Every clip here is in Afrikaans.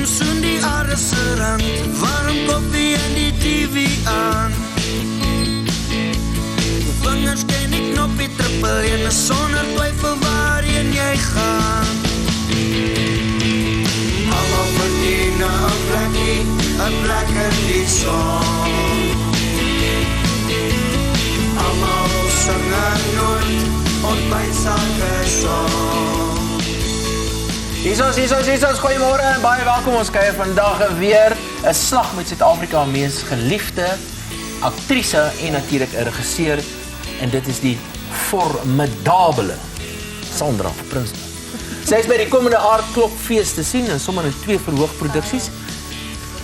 soen die aarde se rand, warm koffie en die TV aan. Vingers ken die knoppie trippel en sonder twyfel waarheen jy gaan. Almal verdien 'n plek in die son. Almal sing 'n noot ontbyt sake song. Hiersoos, goeiemôre en baie welkom. Ons kuier vandag weer 'n slag met Suid-Afrika mees geliefde aktrise en natuurlik 'n regisseur. En dit is die formidabele Sandra Prinsloo. Sy is by die komende Aardklokfees te sien en sommer in 2 verhoogproduksies.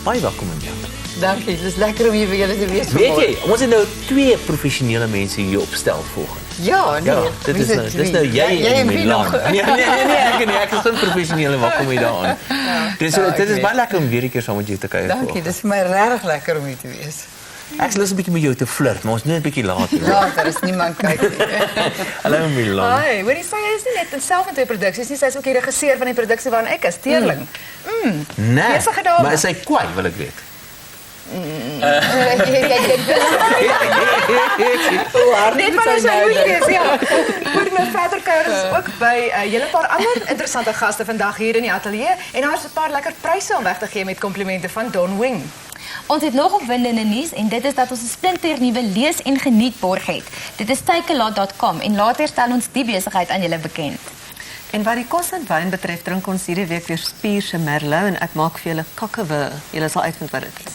Baie welkom in jou. Dankie, dit is lekker om hier vir julle te wees. Weet jy, ons het nou 2 professionele mense hier opstel volgens. Ja, nee. Ja, dit is nou jy en Milan. Nee, ek is geen professionele, waar kom jy daaraan? Dit is baie lekker om weer 'n keer saam met jou te kuier. Dankie, dit is vir my regtig lekker om hier te wees. Ek is lus 'n bietjie met jou te flirt, maar ons net 'n bietjie later. Later is niemand kyk nie. Hallo Milan. Hi, hoorie, sy is nie net self in 2 produksies nie, sy is ook die regisseur van die produksie waarin ek is, Teerling. Nee, besige dame. maar is sy kwaai, wil ek weet. Net maar as jy moet wees, ja. Voor my verder kuier is ook by 'n hele paar ander interessante gaste vandag hier in die ateljee en daar is 'n paar lekker pryse om weg te gee met komplimente van Don Wing. Ons het nog opwindende nuus en dit is dat ons 'n splinternuwe lees- en genietborg het. Dit is takealot.com en later stel ons die besigheid aan julle bekend. En wat die kos en wyn betref, drink ons hierdie week weer Spierse Merlot en ek maak vir julle kakkewe. Julle sal uitvind wat dit is.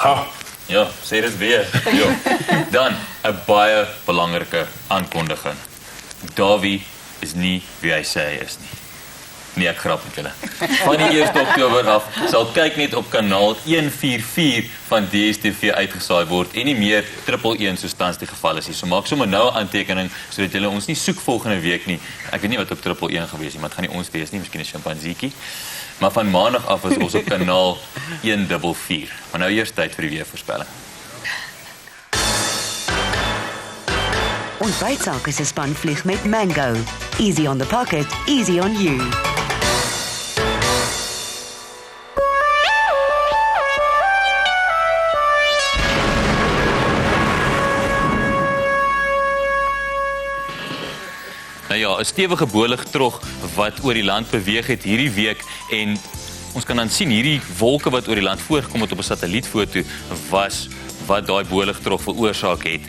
Ha, ja, sê dit weer. Ja. Dan 'n baie belangrike aankondiging. Davie is nie wie hy sê hy is nie. Nee, ek grap met julle. Van die 1 Oktober af sal kyk net op kanaal 144 van DStv uitgesaai word en nie meer 111 soos tans die geval is nie. So maak sommer nou 'n aantekening sodat julle ons nie soek volgende week nie. Ek weet nie wat op 111 gewees het, maar dit gaan nie ons wees nie, miskien 'n chimpanseetjie. Maar van maandag af is ons op kanaal 144. Maar nou eers tyd vir die weervoorspelling. Ontbytsake se span vlieg met Mango. Easy on the pocket, easy on you. Nou ja, 'n stewige boligtrog wat oor die land beweeg het hierdie week en ons kan dan sien hierdie wolke wat oor die land voorgekom het op 'n satellietfoto was wat daai boligtrog veroorsaak het.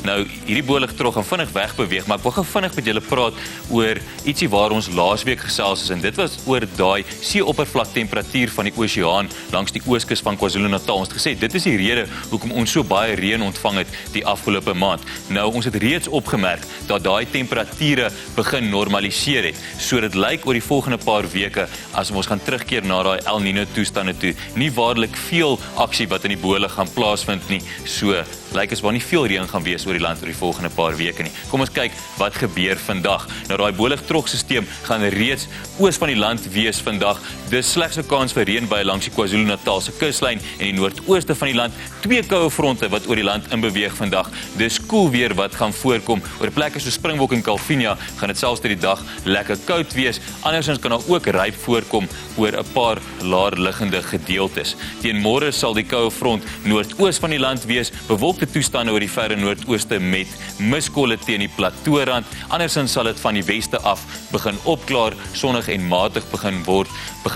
Nou, hierdie boligtrog gaan vinnig wegbeweeg, maar ek wil gou vinnig met julle praat oor ietsie waar ons laasweek gesels is en dit was oor daai seeoppervlaktemperatuur van die oseaan langs die ooskus van KwaZulu-Natal. Ons het gesê dit is die rede hoekom ons so baie reën ontvang het die afgelope maand. Nou, ons het reeds opgemerk dat daai temperature begin normaliseer het. So dit lyk oor die volgende paar weke as ons gaan terugkeer na daai El Niño toestande toe. Nie waarlik veel aksie wat in die bolig gaan plaasvind nie. So lyk as waar nie veel reën gaan wees oor die land oor die volgende paar weke nie. Kom ons kyk wat gebeur vandag. Nou daai boligtrogstelsel gaan reeds oos van die land wees vandag. Dis slegs 'n kans vir reënbuie langs die KwaZulu-Natal se kuslyn en die noordooste van die land. 2 koue fronte wat oor die land inbeweeg vandag. Dis koel weer wat gaan voorkom. Oor plekke so Springbok en Kalvinia gaan dit selfs deur die dag lekker koud wees. Andersins kan daar ook ryp voorkom oor 'n paar laer liggende gedeeltes. Teen môre sal die koue front noordoos van die land wees. Bewolkte toestande oor die verre noordooste met miskolle teen die plateaurand. Andersins sal dit van die weste af begin opklaar, sonnig en matig begin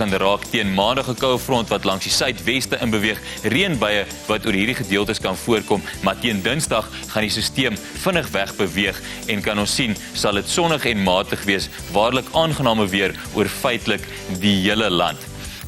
raak teen maandag 'n koue front wat langs die suidweste inbeweeg. Reënbuie wat oor hierdie gedeeltes kan voorkom, maar teen Dinsdag gaan die stelsel vinnig wegbeweeg en kan ons sien sal dit sonnig en matig wees, waarlik aangename weer oor feitelik die hele land.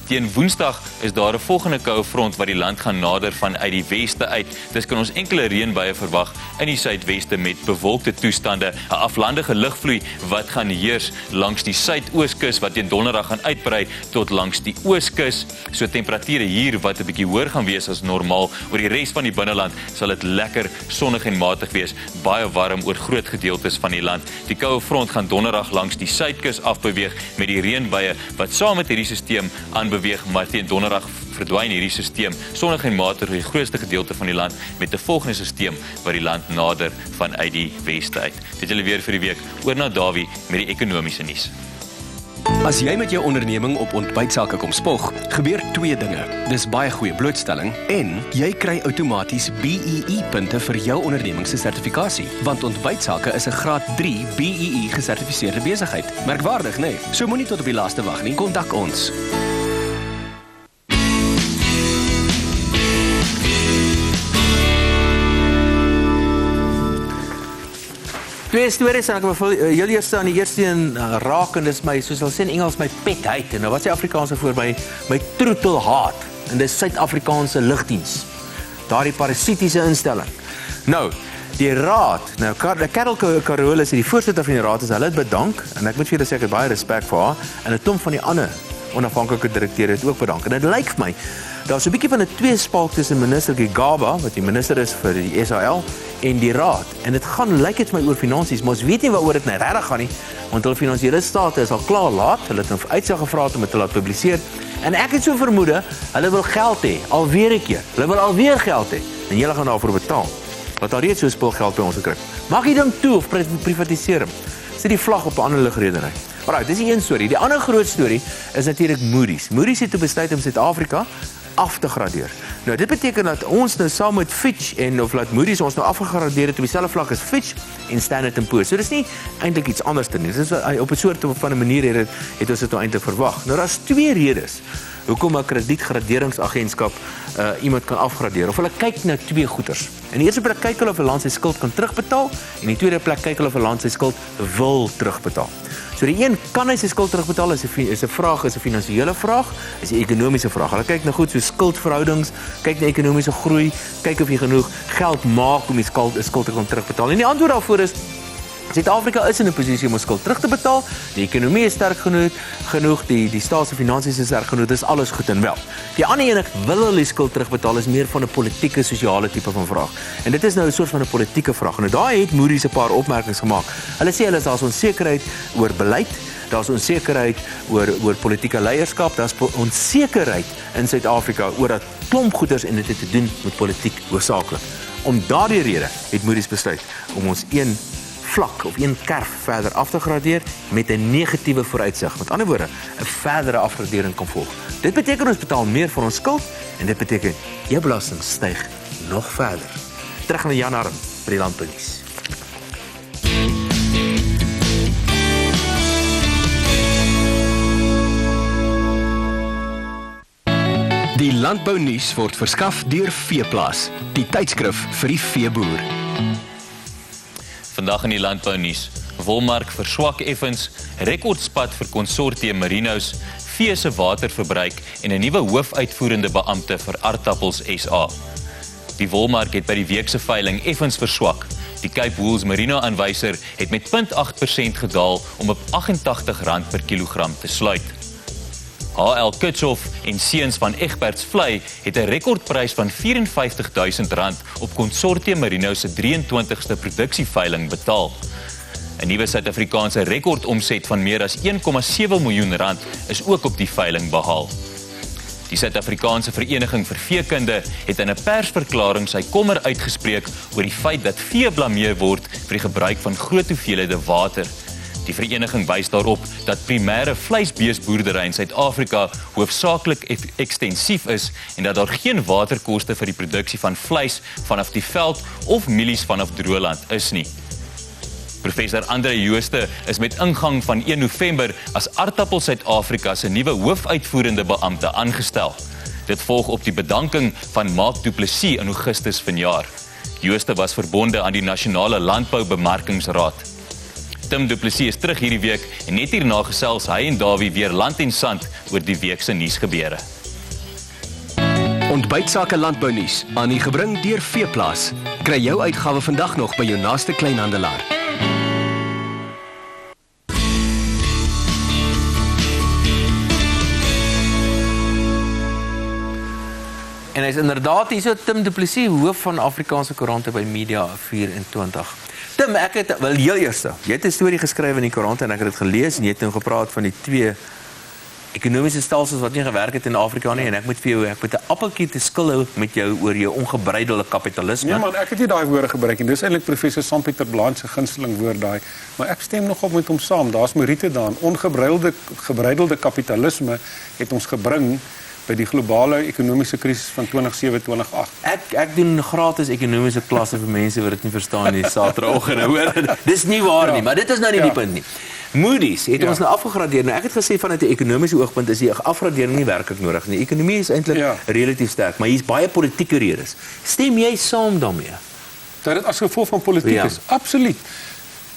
Teen Woensdag is daar 'n volgende koue front wat die land gaan nader vanuit die weste uit. Dis kan ons enkele reënbuie verwag in die suidweste met bewolkte toestande, 'n aflandige lugvloei wat gaan heers langs die suidooskus wat teen Donderdag gaan uitbrei tot langs die ooskus. So temperature hier wat 'n bietjie hoër gaan wees as normaal. Oor die res van die binneland sal dit lekker sonnig en matig wees, baie warm oor groot gedeeltes van die land. Die koue front gaan Donderdag langs die suidkus afbeweeg met die reënbuie wat saam met hierdie stelsel aanbeweeg, maar teen Donderdag verdwyn hierdie stelsel sonnig en matig oor die grootste gedeelte van die land met 'n volgende stelsel wat die land nader vanuit die weste uit. Dit julle weer vir die week oor na Davie met die ekonomiese nuus. As jy met jou onderneming op ontbytsake kom spog, gebeur twee dinge. Dis baie goeie blootstelling en jy kry outomaties BEE-punte vir jou onderneming se sertifikasie, want ontbytsake is 'n graad 3 BEE gesertifiseerde besigheid. Merkwaardig, né? So moenie tot op die laaste wag nie. Kontak ons. Twee stories en ek wil heel eers aan die eerste een raak en dis my, soos hulle sê in Engels, my pet hate. En nou wat is die Afrikaanse voor my troetel haat. En dis Suid-Afrikaanse lugdiens. Daardie parasitiese instelling. Nou, die raad, nou Karel Carolus, die voorsitter van die raad is, hulle het bedank en ek moet vir julle sê ek het baie respek vir haar en 'n klomp van die ander onafhanklike direkteure het ook bedank. En dit lyk vir my daar's 'n bietjie van 'n tweespalk tussen minister Gigaba, wat die minister is vir die SAL, en die raad. En dit lyk dit vir my oor finansies, maar ons weet nie waaroor dit nou regtig gaan nie, want hulle finansiële state is al klaar laat. Hulle het 'n uitsig gevra om dit te laat publiseer. En ek het so vermoede, hulle wil geld hê, alweer 'n keer. Hulle wil alweer geld hê. En julle gaan daarvoor betaal. Wat daar reeds so spul geld by ons gekry. Mag jy ding toe of privatiseer hom? Sit die vlag op 'n ander lugreedery. Alraai, dis die een storie. Die ander groot storie is natuurlik Moody's. Moody's het besluit om Suid-Afrika af te gradeer. Nou dit beteken dat ons nou saam met Fitch of laat Moody's ons nou afgegradeer het op dieselfde vlak as Fitch en Standard & Poor's. So dis nie eintlik iets anders te nie. Dis op 'n soort van 'n manier het ons dit nou eintlik verwag. Nou daar's twee redes hoekom 'n kredietgraderingsagentskap iemand kan afgradeer. Of hulle kyk na twee goeders. In die eerste plek kyk hulle of 'n land sy skuld kan terugbetaal en in die tweede plek kyk hulle of 'n land sy skuld wil terugbetaal. So die een, kan hy sy skuld terugbetaal, is 'n vraag, is 'n finansiële vraag, is 'n ekonomiese vraag. Hulle kyk na goed so skuldverhoudings, kyk na ekonomiese groei, kyk of jy genoeg geld maak om die skuld te kan terugbetaal. En die antwoord daarvoor is Suid-Afrika is in 'n posisie om ons skuld terug te betaal. Die ekonomie is sterk genoeg, die staat se finansies is sterk genoeg, dis alles goed en wel. Die ander een, wil hulle die skuld terugbetaal, is meer van 'n politieke, sosiale tipe van vraag. En dit is nou 'n soort van 'n politieke vraag. En daai het Moody's 'n paar opmerkings gemaak. Hulle sê daar's onsekerheid oor beleid, daar's onsekerheid oor politieke leierskap, daar's onsekerheid in Suid-Afrika oor dat klomp goeders en dit het te doen met politiek hoofsaaklik. Om daardie rede het Moody's besluit om ons een vlak of een kerf verder af te gradeer met 'n negatiewe vooruitsig. Met ander woorde, 'n verdere afgradering kan volg. Dit beteken ons betaal meer vir ons skuld en dit beteken jou belasting styg nog verder. Terug na Jan Arm vir die landbounuus. Die landbounuus word verskaf deur Veeplaas, die tydskrif vir die veeboer. Vandag in die landbounuus, wolmark verswak effens, rekordspat vir konsortium Merinos, vee se waterverbruik en 'n nuwe hoofuitvoerende beampte vir Aardappels SA. Die wolmark het by die week se veiling effens verswak. Die Cape Wool's Merino aanwyser het met 0.8% gedaal om op R88 per kilogram te sluit. HL Kitshoff en seuns van Egberts Vlei het 'n rekordprys van R54.000 op konsortium Merino se 23ste produksieveiling betaal. 'n Nuwe Suid-Afrikaanse rekordomset van meer as R1,7 miljoen is ook op die veiling behaal. Die Suid-Afrikaanse Vereniging vir Veekunde het in 'n persverklaring sy kommer uitgespreek oor die feit dat vee blameer word vir die gebruik van groot hoeveelhede water. Die vereniging wys daarop dat primêre vleisbeesboerdery in Suid-Afrika hoofsaaklik ekstensief is en dat daar geen waterkoste vir die produksie van vleis vanaf die veld of mielies vanaf droëland is nie. Professor Andre Jooste is met ingang van 1 November as Aardappels Suid-Afrika se nuwe hoofuitvoerende beampte aangestel. Dit volg op die bedanking van Mark Du Plessis in Augustus vanjaar. Jooste was verbonde aan die Nasionale Landboubemarkingsraad. Tim Du Plessis is terug hierdie week en net hierna gesels hy en Dawie weer land en sand oor die week se nuusgebeure. Ontbytsake landbounuus aan u gebring deur Veeplaas. Kry jou uitgawe vandag nog by jou naaste kleinhandelaar. En hy is inderdaad hier so Tim Du Plessis, hoof van Afrikaanse koerante by Media 24. Tim, ek het wel heel eerste. Jy het 'n storie geskryf in die koerante en ek het dit gelees en jy het nou gepraat van die twee ekonomiese stelsels wat nie gewerk het in Afrika nie en ek moet 'n appeltjie te skil hou met jou oor jou ongebreidelde kapitalisme. Nee man, ek het nie daai woorde gebruik nie. Dis eintlik professor Sampieter Bland se gunsteling woord daai, maar ek stem nogal met hom saam. Daar's meriete daarin. Ongebreidelde kapitalisme het ons gebring by die globale ekonomiese krisis van 2007-2008. Ek doen gratis ekonomiese klasse vir mense wat dit nie verstaan nie, Saterdagoggend, hoor. Dis nie waar nie, maar dit is nou nie die punt nie. Moody's het ons nou afgegradeer. Nou ek het gesê vanuit 'n ekonomiese oogpunt is die afgradering nie werklik nodig nie. Die ekonomie is eintlik relatief sterk, maar hier's baie politieke redes. Stem jy saam daarmee? Dat dit as gevolg van politiek is, absoluut.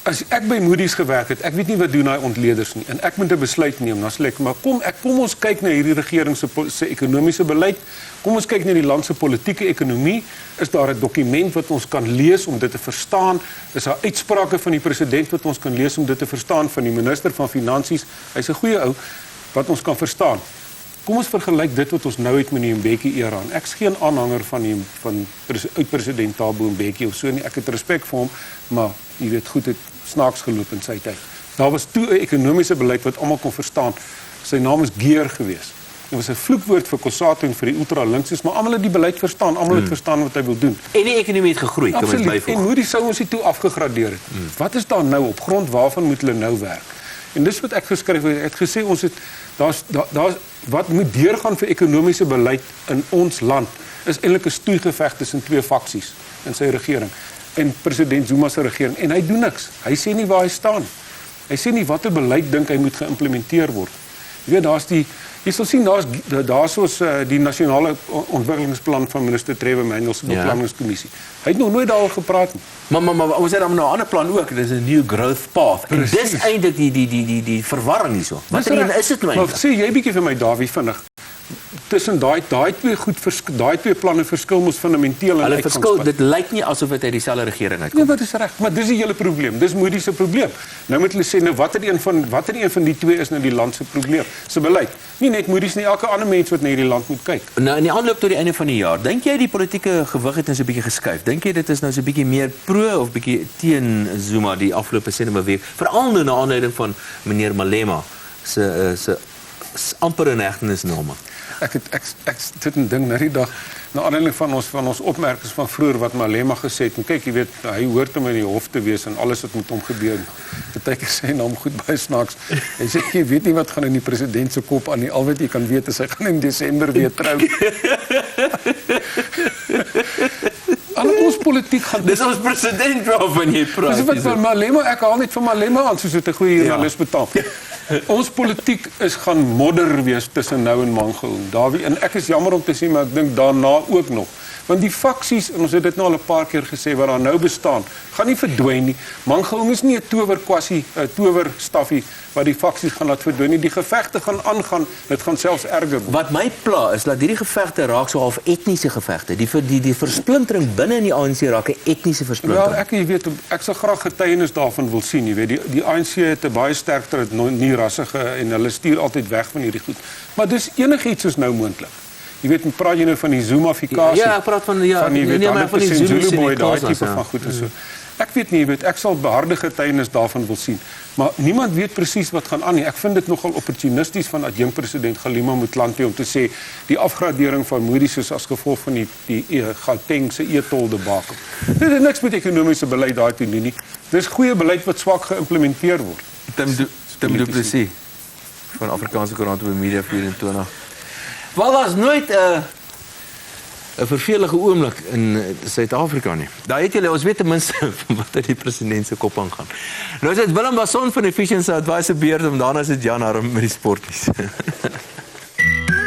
As ek by Moody's gewerk het, ek weet nie wat doen daai ontleeders nie en ek moet 'n besluit neem, dan sê ek maar kom ons kyk na hierdie regering se ekonomiese beleid. Kom ons kyk na die land se politieke ekonomie. Is daar 'n dokument wat ons kan lees om dit te verstaan? Is daar uitsprake van die president wat ons kan lees om dit te verstaan, van die minister van Finansies? Hy's 'n goeie ou wat ons kan verstaan. Kom ons vergelyk dit wat ons nou het met die Mbeki era. Ek's geen aanhanger van oud-president Thabo Mbeki of so nie. Ek het respek vir hom, maar jy weet goed, het snaaks geloop in sy tyd. Daar was toe 'n ekonomiese beleid wat almal kon verstaan. Sy naam is Geer geweest. Dit was 'n vloekwoord vir Kossato en vir die ultra-linkses, maar almal het die beleid verstaan, almal het verstaan wat hy wil doen. En die ekonomie het gegroei, kom ons byvoeg. En Moody's sou ons dit toe afgegradeer het. Wat is daar nou op grond waarvan moet hulle nou werk? En dis wat ek geskryf het. Ek het gesê ons het daar's wat moet deurgaan vir ekonomiese beleid in ons land is eintlik 'n stoeigeveg tussen twee faksies in sy regering en president Zuma se regering en hy doen niks. Hy sê nie waar hy staan. Hy sê nie watter beleid dink hy moet geïmplementeer word. Jy weet jy sal sien daar's soos die nasionale ontwikkelingsplan van minister Trevor Manuel se beplanningskommissie. Hy het nog nooit daaroor gepraat nie. Maar ons het dan nou 'n ander plan ook. Dis 'n new growth path. En dis eintlik die verwarring hierso. Wat is dit nou eintlik? Sê jy bietjie vir my Dawie vinnig. Tussen daai twee planne verskil mos fundamenteel in hulle verskil. Dit lyk nie asof dit uit dieselfde regering uitkom. Nee, wat is reg, maar dis die hele probleem. Dis Moody's se probleem. Nou moet hulle sê nou watter een van die twee is nou die land se probleem. Se beleid. Nie net Moody's nie, elke ander mens wat na hierdie land moet kyk. Nou in die aanloop tot die einde van die jaar, dink jy die politieke gewig het nou so 'n bietjie geskuif? Dink jy dit is nou so 'n bietjie meer pro of bietjie teen Zuma die afgelope week? Veral nou na aanleiding van meneer Malema se amper inhegtenisname. Ek dit 'n ding na die dag na aanleiding van ons opmerkings van vroeër wat Malema gesê het. En kyk, jy weet, hy hoort om in die hof te wees en alles wat met hom gebeur. Partykeer sê hy naam goed baie snaaks. Hy sê jy weet nie wat gaan in die president se kop aan nie. Al wat jy kan weet is hy gaan in Desember weer trou. Al ons politiek gaan dis ons president waarvan jy praat. Dis wat van Malema, ek haal net van Malema aan soos 'n goeie joernalis betaal. Ons politiek is gaan modder wees tussen nou en Mangaung. Dawie, en ek is jammer om te sê, maar ek dink daarna ook nog. Want die faksies, en ons het dit nou al 'n paar keer gesê, wat daar nou bestaan, gaan nie verdwyn nie. Mangaung is nie 'n towerkwassie, 'n towerstaffie wat die faksies gaan laat verdwyn nie. Die gevegte gaan aangaan, dit gaan selfs erger word. Wat my pla is dat hierdie gevegte raak so half etniese gevegte. Die versplintering binne in die ANC raak 'n etniese versplintering. Ja, jy weet, ek sal graag getuienis daarvan wil sien, jy weet. Die ANC het 'n baie sterk nie rassige en hulle stuur altyd weg van hierdie goed. Maar dis enigiets is nou moontlik. Jy weet, praat jy nou van die Zumafikasie? Ja, ek praat van die van die Zulu boy, daai tipe van goed en so. Ek weet nie, jy weet, ek sal beharde getuienis daarvan wil sien. Maar niemand weet presies wat gaan aan nie. Ek vind dit nogal opportunisties van adjunkt president Kgalema Motlanthe om te sê die afgradering van Moody's is as gevolg van die Gauteng se e-tol debakel. Dit het niks met ekonomiese beleid daai te doen nie. Dis goeie beleid wat swak geïmplementeer word. Tim Du Plessis van Afrikaanse Koerant by Media 24. Wel, daar's nooit 'n vervelige oomblik in Suid-Afrika nie. Daar het julle, ons weet ten minste wat uit die president se kop aangaan. Nou is dit Willem Basson van Efficiency Advice beurt om daarna sit Jan Harm met die sportnuus.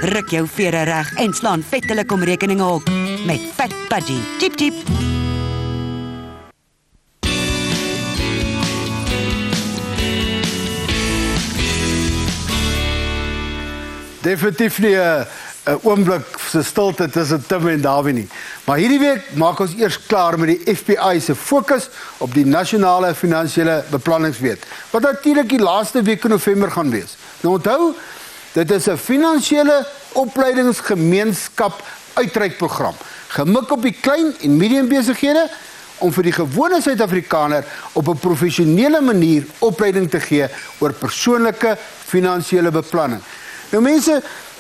Ruk jou vere reg en slaan vet telekomrekeninge op met Fat Budgie. Chip chip. Definitief nie 'n oomblik se stilte tussen Tim en Dawie nie. Maar hierdie week maak ons eers klaar met die FBI se fokus op die nasionale finansiële beplanningsweek, wat natuurlik die laaste week in November gaan wees. Nou onthou, dit is 'n finansiële opleidingsgemeenskap uitreikprogram, gemik op die klein en medium besighede om vir die gewone Suid-Afrikaner op 'n professionele manier opleiding te gee oor persoonlike finansiële beplanning. Nou mense,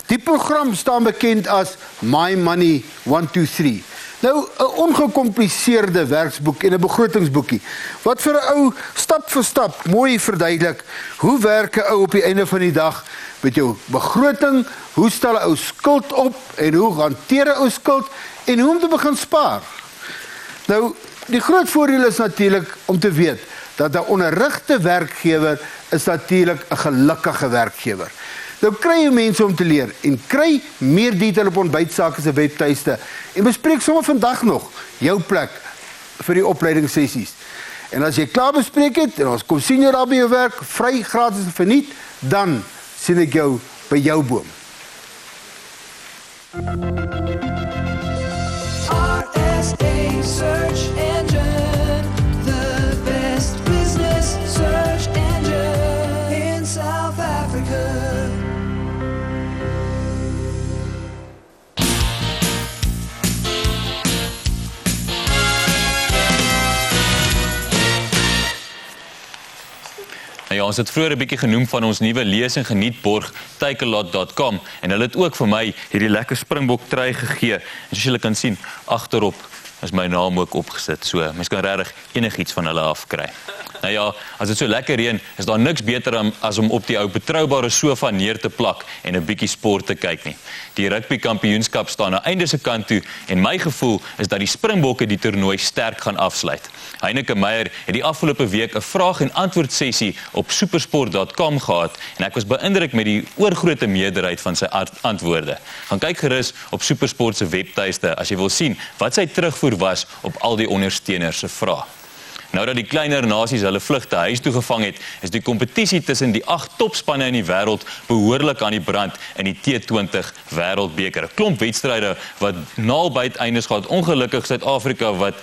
die program staan bekend as My Money 123. Nou, 'n ongecompliseerde werksboek en 'n begrotingsboekie, wat vir 'n ou stap vir stap mooi verduidelik, hoe werk 'n ou op die einde van die dag met jou begroting, hoe stel 'n ou skuld op, en hoe hanteer 'n ou skuld, en hoe om te begin spaar. Nou, die groot voordeel is natuurlik om te weet, dat 'n onderrigte werkgewer is natuurlik 'n gelukkige werkgewer. Nou kry jy mense om te leer en kry meer detail op Ontbytsake se webtuiste en bespreek sommer vandag nog jou plek vir die opleidingssessies. En as jy klaar bespreek het en ons kom sien jy daar by jou werk, vry, gratis en verniet, dan sien ek jou by jou boom. RSA Search Engine, the best business search engine in South Africa. Ja, ons het vroeër 'n bietjie genoem van ons nuwe lees en geniet borg takealot.com en hulle het ook vir my hierdie lekker Springbok trui gegee. En soos julle kan sien, agterop is my naam ook opgesit. So, mens kan regtig enigiets van hulle afkry. Nou ja, as dit so lekker reën, is daar niks beter as om op die ou betroubare sofa neer te plak en 'n bietjie sport te kyk nie. Die rugby kampioenskap staan aan einde se kant toe en my gevoel is dat die Springbokke die toernooi sterk gaan afsluit. Heineke Meyer het die afgelope week 'n vraag en antwoord sessie op supersport.com gehad en ek was beïndruk met die oorgrootste meerderheid van sy antwoorde. Gaan kyk gerus op Supersport se webtuiste as jy wil sien wat sy terugvoer was op al die ondersteuners se vrae. Nou dat die kleiner nasies hulle vlugte huis toe gevang het, is die kompetisie tussen die 8 topspanne in die wêreld behoorlik aan die brand in die T20 Wêreldbeker. 'n Klomp wedstryde wat naalbyt eindes gehad. Ongelukkig Suid-Afrika wat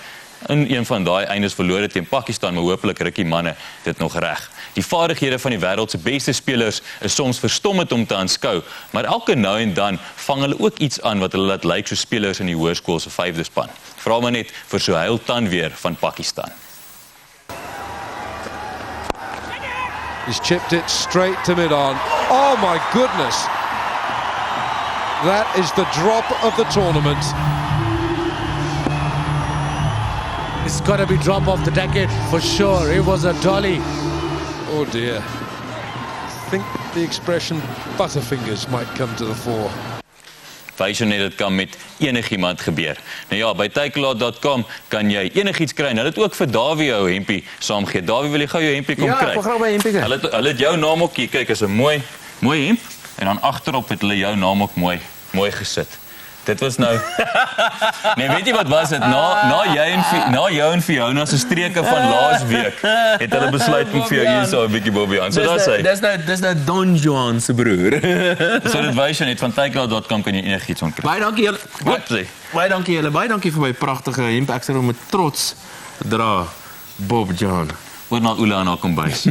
in een van daai eindes verloor het teen Pakistan, maar hopelik ruk die manne dit nog reg. Die vaardighede van die wêreld se beste spelers is soms verstommend om te aanskou, maar elke nou en dan vang hulle ook iets aan wat hulle laat lyk soos spelers in die hoërskool se 5de span. Vra maar net vir Sohail Tanweer van Pakistan. He's chipped it straight to mid-on. Oh my goodness. That is the drop of the tournament. It's got to be drop of the decade for sure. It was a dolly. Oh dear. I think the expression butterfingers might come to the fore. Wys jou net dit kan met enigiemand gebeur. Nou ja, by takealot.com kan jy enigiets kry. Hulle het ook vir Dawie jou hempie saamgegee. Dawie, wil jy gou jou hempie kom kry? Ja, ek wil graag my hempie kry. Hulle het jou naam ook hier, kyk, is 'n mooi hemp en dan agterop het hulle jou naam ook mooi gesit. Dit was nou nee, weet jy wat was dit? Na jou en Fiona se streke van laas week het hulle besluit om vir jou hier so 'n bietjie Bobby aan. So daar's hy. Dis nou Don Juan se broer. So dit wys jy net van takealot.com kan jy enigiets ontkry. Baie dankie julle. Baie dankie julle. Baie dankie vir my pragtige hemp. Ek sal hom met trots dra. Bob John. Word na Oula aan haar kombuis.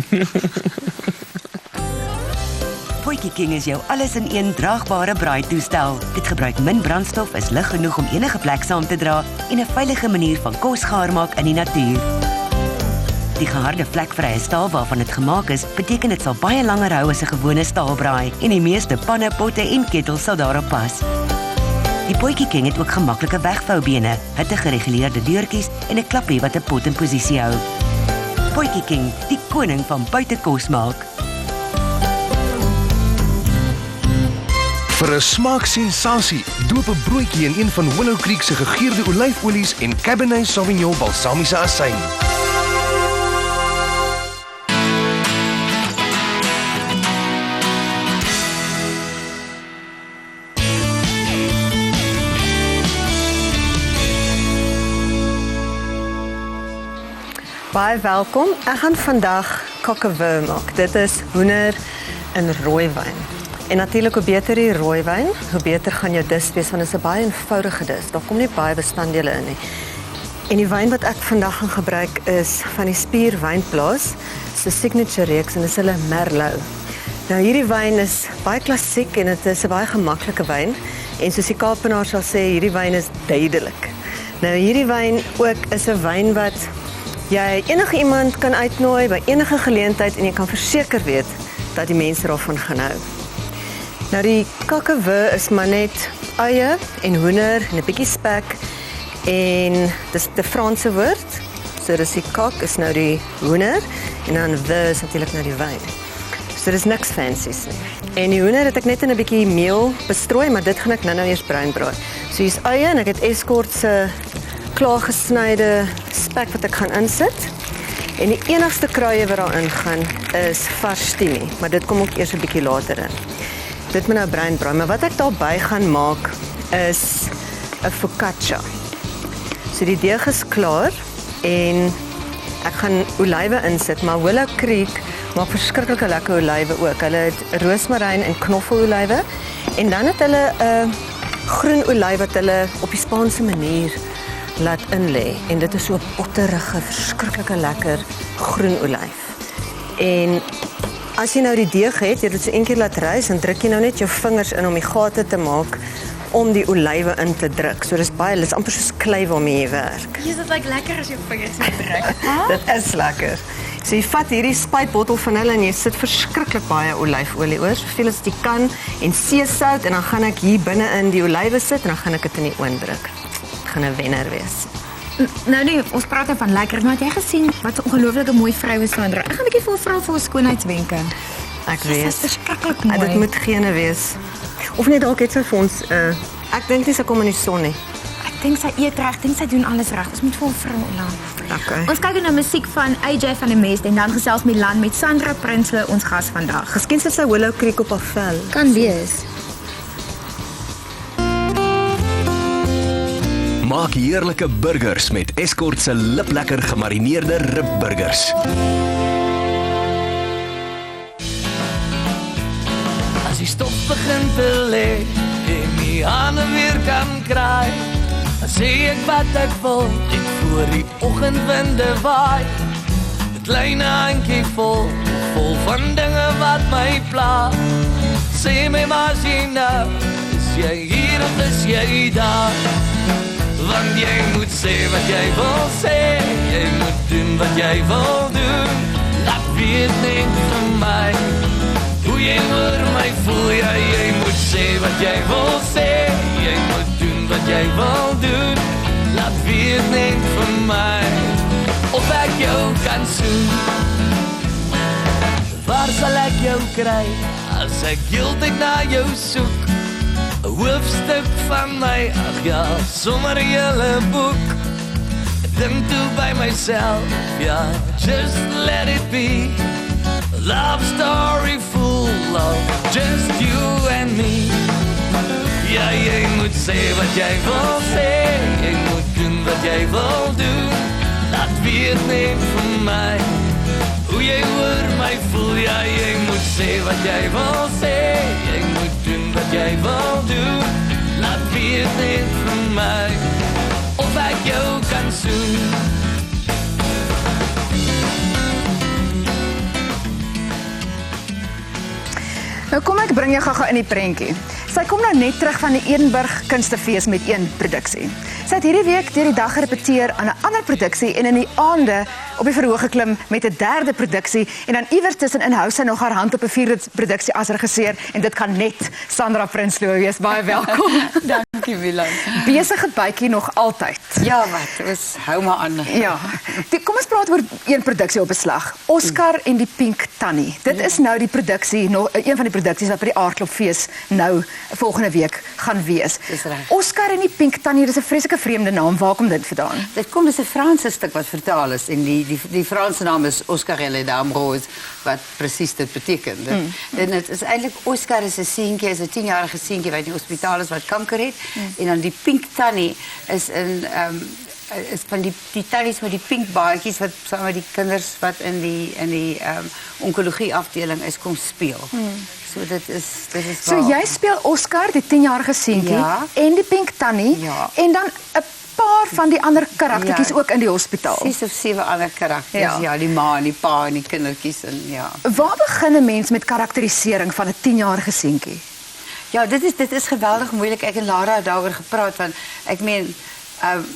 Potjie King is jou alles-in-een draagbare braaitoestel. Dit gebruik min brandstof, is lig genoeg om enige plek saam te dra en 'n veilige manier van kos gaar maak in die natuur. Die geharde vlekvrye staal waarvan dit gemaak is, beteken dit sal baie langer hou as 'n gewone staalbraai en die meeste panne, potte en kettels sal daarop pas. Die Potjie King het ook gemaklike wegvoubene, hitte-gereguleerde deurtjies en 'n klappie wat 'n pot in posisie hou. Potjie King, die koning van buitekos maak. Vir 'n smaaksensasie, doop 'n broodjie in een van Willow Creek se gegeurde olyfolies en Cabernet Sauvignon balsamiese asyn. Baie welkom. Ek gaan vandag kakkewe maak. Dit is hoender in rooiwyn. En natuurlik hoe beter die rooiwyn, hoe beter gaan jou dis wees, want dit is 'n baie eenvoudige dis. Daar kom nie baie bestanddele in nie. En die wyn wat ek vandag gaan gebruik is van die Spier Wynplaas se signature reeks en dit is hulle Merlot. Nou hierdie wyn is baie klassiek en dit is 'n baie gemaklike wyn en soos die Kaapenaar sal sê, hierdie wyn is duidelik. Nou hierdie wyn ook is 'n wyn wat jy enige iemand kan uitnooi by enige geleentheid en jy kan verseker weet dat die mense daarvan gaan hou. Nou die kakkewe is maar net eie en hoender en 'n bietjie spek en dis 'n Franse woord. So dis die kak is nou die hoender en dan we is natuurlik nou die wyn. So dis niks fancies nie. En die hoender het ek net in 'n bietjie meel bestrooi, maar dit gaan ek nou eers bruin braai. So hier's eie en ek het Escort se klaargesnyde spek wat ek gaan insit. En die enigste kruie wat daarin gaan is vars timie, maar dit kom ook eers 'n bietjie later in. Dit moet nou bruin braai, maar wat ek daarbey gaan maak is 'n focaccia. So die deeg is klaar en ek gaan olywe insit, maar Willow Creek maak verskriklike lekker olywe ook. Hulle het roosmaryn en knoffelolywe en dan het hulle 'n groen olyf wat hulle op die Spaanse manier laat inlê en dit is so 'n potterige, verskriklike lekker groen olyf. En as jy nou die deeg het, jy dit so een keer laat rys en druk jy nou net jou vingers in om die gate te maak om die olywe in te druk. So dis amper soos klei waarmee jy werk. Jy dit like lekker as jou vingers druk. Dit is lekker. So jy vat hierdie spuitbottel van hulle en jy sit verskriklik baie olyfolie oor, soveel as jy kan en seesout en dan gaan ek hier binne in die olywe sit en dan gaan ek dit in die oond druk. Dit gaan 'n wenner wees. Nou nee, ons praat nou van lekker, maar het jy gesien wat 'n ongelooflike mooi vrou is Sandra? Ek gaan 'n bietjie vir vra vir skoonheidswenke. Ek weet. Dit is verskriklik mooi. Dit moet gene wees. Of net dalk het sy vir ons ek dink nie sy kom in die son nie. Ek dink sy eet reg, ek dink sy doen alles reg. Ons moet vir 'n vrou laat. Okay. Ons kyk na musiek van AJ van die Mest en dan gesels Milan met Sandra Prinsloo, ons gas vandag. Miskien sit sy Willow Creek op haar vel. Kan wees. Maak heerlike burgers met Escort se liplekker gemarineerde ribburgers. As die stof begin te lê en die hande weer kan kraai, dan sê ek wat ek wil, net voor die oggendwinde waai. 'n Kleine handjie vol van dinge wat my pla. Sê my maar sien nou, is jy hier of is jy daar? Want jy moet sê wat jy wil sê, jy moet doen wat jy wil doen. Laat weet net vir my, hoe jy oor my voel, ja, jy moet sê wat jy wil sê, jy moet doen wat jy wil doen. Laat weet net vir my, of ek jou kan soen. Waar sal ek jou kry, as ek heeltyd na jou soek? 'n Hoofstuk van my, ag ja, sommer 'n hele boek. Ek dink toe by myself, ja, just let it be. A love story full of just you and me. Ja, jy moet sê wat jy wil sê, jy moet doen wat jy wil doen. Laat weet net vir my, hoe jy oor my voel, ja, jy moet sê wat jy wil sê, jy moet doen wat jy wil doen. Laat weet net vir my, of ek jou kan soen. Nou kom ek bring jou gaga in die prentjie. Sy kom nou net terug van die Edinburgh Kunstefees met een produksie. Sy het hierdie week deur die dag gerepeteer aan 'n ander produksie en in die aande op die verhoog geklim met 'n derde produksie en dan iewers tussenin hou sy nog haar hand op 'n vierde produksie as regisseur en dit kan net Sandra Prinsloo wees. Baie welkom. Dankie Milan. Besige bytjie nog altyd. Ja, wat? Ons hou maar aan. Ja. Kom ons praat oor een produksie op beslag. Oscar en die Pink Tannie. Dit is nou die produksie, nog een van die produksies wat by die Aardklopfees nou volgende week gaan wees. Dis reg. Oscar en die Pink Tannie, dis 'n vreeslike vreemde naam. Waar kom dit vandaan? Dit kom, dis 'n Franse stuk wat vertaal is en die Franse naam is Oscar et les Dames Roses, wat presies dit beteken. En het is eintlik Oscar is 'n seentjie, is 'n 10-jarige seentjie wat in die hospitaal is wat kanker het. En dan die Pink Tannie is is van die tannies met die pink baadjies wat saam met die kinders wat in die onkologie afdeling is kom speel. So dit is So jy speel Oscar, die 10-jarige seentjie, en die Pink Tannie, en dan 'n paar van die ander karaktertjies ook in die hospitaal. 6 of 7 ander karakters, die ma en die pa en die kindertjies en Waar begin 'n mens met karakterisering van 'n 10-jarige seentjie? Ja, dit is geweldig moeilik. Ek en Lara het daaroor gepraat want ek meen